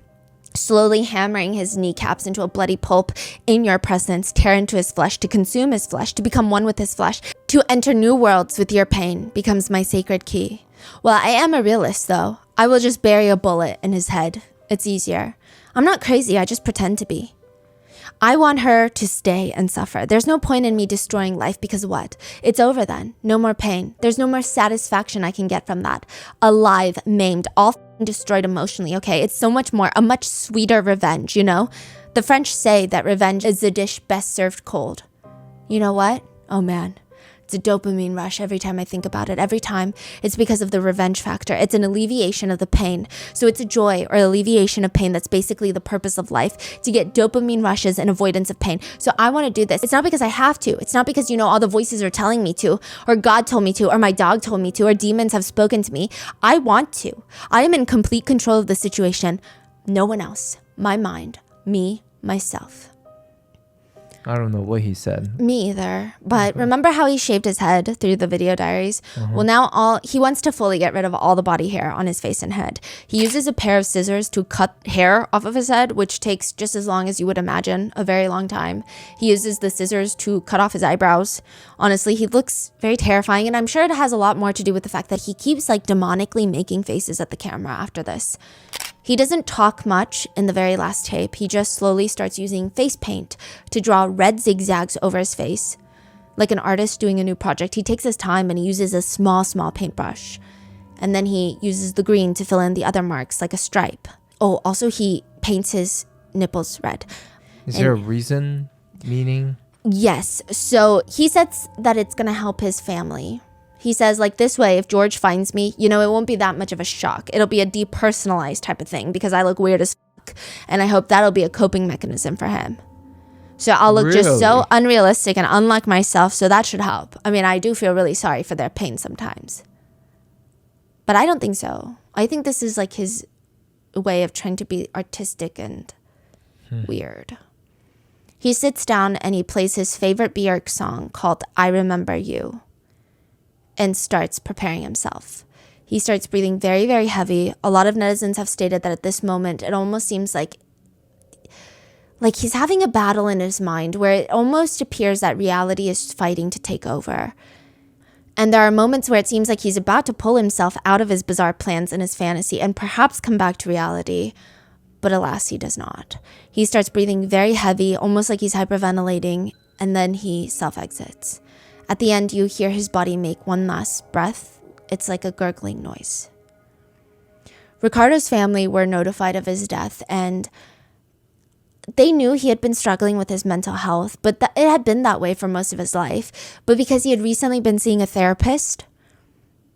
slowly hammering his kneecaps into a bloody pulp in your presence, tear into his flesh, to consume his flesh, to become one with his flesh, to enter new worlds with your pain becomes my sacred key. Well, I am a realist, though. I will just bury a bullet in his head. It's easier. I'm not crazy, I just pretend to be. I want her to stay and suffer. There's no point in me destroying life because what? It's over then. No more pain. There's no more satisfaction I can get from that. Alive, maimed, all destroyed emotionally, okay? It's so much more, a much sweeter revenge, you know? The French say that revenge is the dish best served cold. You know what? Oh man. It's a dopamine rush every time I think about it. Every time it's because of the revenge factor. It's an alleviation of the pain. So it's a joy or alleviation of pain. That's basically the purpose of life, to get dopamine rushes and avoidance of pain. So I want to do this. It's not because I have to. It's not because, you know, all the voices are telling me to, or God told me to, or my dog told me to, or demons have spoken to me. I want to. I am in complete control of the situation. No one else. My mind. Me. Myself. I don't know what he said. Me either. But remember how he shaved his head through the video diaries? Well, now he wants to fully get rid of all the body hair on his face and head. He uses a pair of scissors to cut hair off of his head, which takes just as long as you would imagine, a very long time. He uses the scissors to cut off his eyebrows. Honestly, he looks very terrifying, and I'm sure it has a lot more to do with the fact that he keeps like demonically making faces at the camera after this. He doesn't talk much in the very last tape. He just slowly starts using face paint to draw red zigzags over his face. Like an artist doing a new project, he takes his time and he uses a small paintbrush. And then he uses the green to fill in the other marks like a stripe. Oh, also he paints his nipples red. Is there a reason, meaning? Yes. So he says that it's going to help his family. He says, like, this way, if George finds me, you know, it won't be that much of a shock. It'll be a depersonalized type of thing because I look weird as fuck. And I hope that'll be a coping mechanism for him. So I'll look just so unrealistic and unlike myself. So that should help. I mean, I do feel really sorry for their pain sometimes. But I don't think so. I think this is like his way of trying to be artistic and weird. He sits down and he plays his favorite Bjfrk song called I Remember You, and starts preparing himself. He starts breathing very, very heavy. A lot of netizens have stated that at this moment, it almost seems like he's having a battle in his mind where it almost appears that reality is fighting to take over. And there are moments where it seems like he's about to pull himself out of his bizarre plans and his fantasy and perhaps come back to reality. But alas, he does not. He starts breathing very heavy, almost like he's hyperventilating, and then he self-exits. At the end, you hear his body make one last breath. It's like a gurgling noise. Ricardo's family were notified of his death, and they knew he had been struggling with his mental health, but it had been that way for most of his life. But because he had recently been seeing a therapist,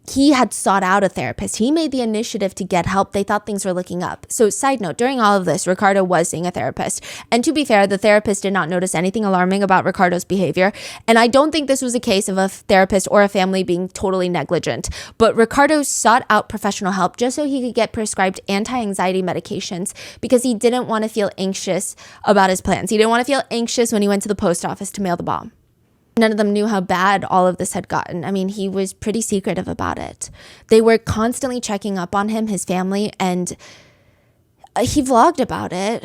he had sought out a therapist. He made the initiative to get help. They thought things were looking up. So side note, during all of this, Ricardo was seeing a therapist. And to be fair, the therapist did not notice anything alarming about Ricardo's behavior. And I don't think this was a case of a therapist or a family being totally negligent. But Ricardo sought out professional help just so he could get prescribed anti-anxiety medications because he didn't want to feel anxious about his plans. He didn't want to feel anxious when he went to the post office to mail the bomb. None of them knew how bad all of this had gotten. I mean, he was pretty secretive about it. They were constantly checking up on him, his family, and he vlogged about it.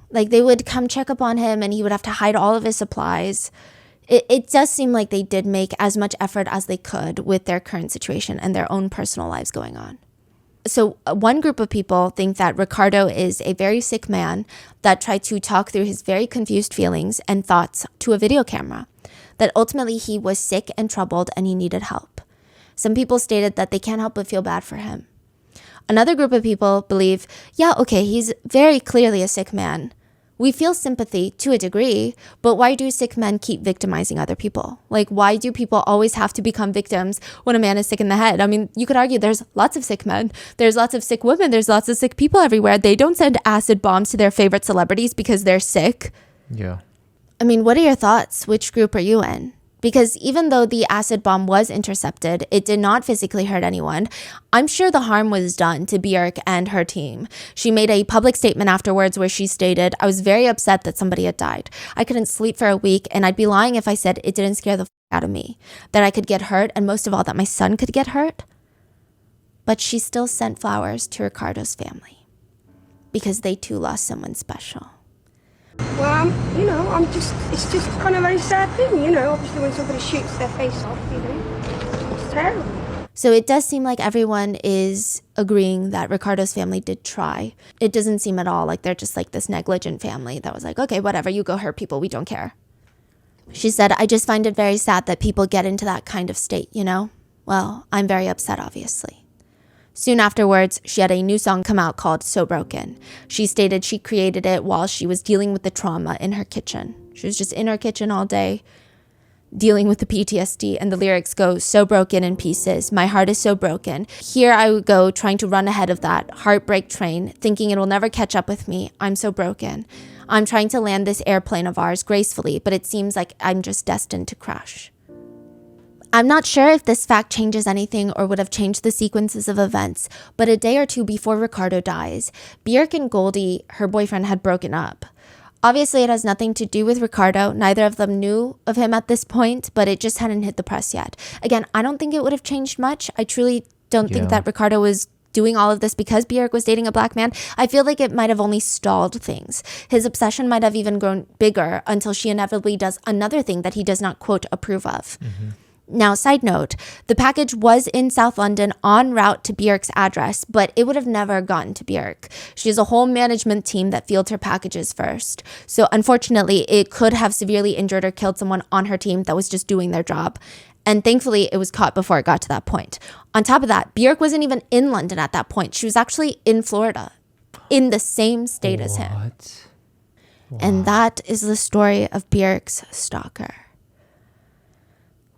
Like, they would come check up on him and he would have to hide all of his supplies. It does seem like they did make as much effort as they could with their current situation and their own personal lives going on. So one group of people think that Ricardo is a very sick man that tried to talk through his very confused feelings and thoughts to a video camera. That ultimately he was sick and troubled and he needed help. Some people stated that they can't help but feel bad for him. Another group of people believe, yeah, okay, he's very clearly a sick man. We feel sympathy to a degree, but why do sick men keep victimizing other people? Like, why do people always have to become victims when a man is sick in the head? I mean, you could argue there's lots of sick men. There's lots of sick women. There's lots of sick people everywhere. They don't send acid bombs to their favorite celebrities because they're sick. Yeah. I mean, what are your thoughts? Which group are you in? Because even though the acid bomb was intercepted, it did not physically hurt anyone. I'm sure the harm was done to Bjfrk and her team. She made a public statement afterwards where she stated, "I was very upset that somebody had died. I couldn't sleep for a week, and I'd be lying if I said it didn't scare the f out of me. That I could get hurt, and most of all, that my son could get hurt." But she still sent flowers to Ricardo's family because they too lost someone special. Well, it's just kind of a very sad thing, obviously when somebody shoots their face off, it's terrible. So it does seem like everyone is agreeing that Ricardo's family did try. It doesn't seem at all like they're just like this negligent family that was like, okay, whatever, you go hurt people, we don't care. She said, "I just find it very sad that people get into that kind of state, Well, I'm very upset, obviously." Soon afterwards, she had a new song come out called So Broken. She stated she created it while she was dealing with the trauma in her kitchen. She was just in her kitchen all day, dealing with the PTSD, and the lyrics go, "So broken in pieces, my heart is so broken. Here I would go trying to run ahead of that heartbreak train, thinking it will never catch up with me. I'm so broken. I'm trying to land this airplane of ours gracefully, but it seems like I'm just destined to crash." I'm not sure if this fact changes anything or would have changed the sequences of events, but a day or two before Ricardo dies, Bjfrk and Goldie, her boyfriend, had broken up. Obviously, it has nothing to do with Ricardo. Neither of them knew of him at this point, but it just hadn't hit the press yet. Again, I don't think it would have changed much. I truly don't think that Ricardo was doing all of this because Bjfrk was dating a black man. I feel like it might have only stalled things. His obsession might have even grown bigger until she inevitably does another thing that he does not, quote, approve of. Mm-hmm. Now, side note, the package was in South London en route to Björk's address, but it would have never gotten to Björk. She has a whole management team that fields her packages first. So unfortunately, it could have severely injured or killed someone on her team that was just doing their job. And thankfully, it was caught before it got to that point. On top of that, Björk wasn't even in London at that point. She was actually in Florida, in the same state as him. Wow. And that is the story of Björk's stalker.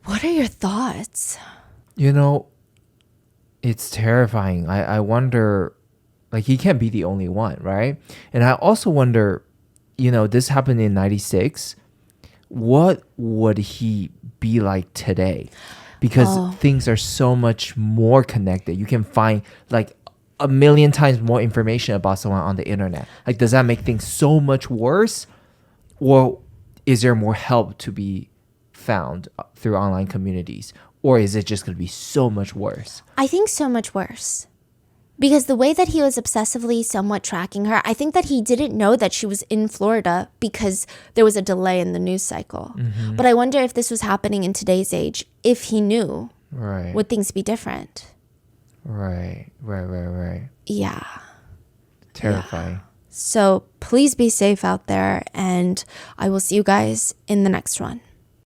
What are your thoughts? It's terrifying. I wonder, like, he can't be the only one, right? And I also wonder, this happened in 96. What would he be like today? Because things are so much more connected. You can find like a million times more information about someone on the internet. Like, does that make things so much worse? Or is there more help to be found through online communities, or is it just going to be so much worse? I think so much worse, because the way that he was obsessively somewhat tracking her, I think that he didn't know that she was in Florida because there was a delay in the news cycle. Mm-hmm. But I wonder if this was happening in today's age. If he knew, would things be different? Right. Yeah. Terrifying. Yeah. So please be safe out there, and I will see you guys in the next one.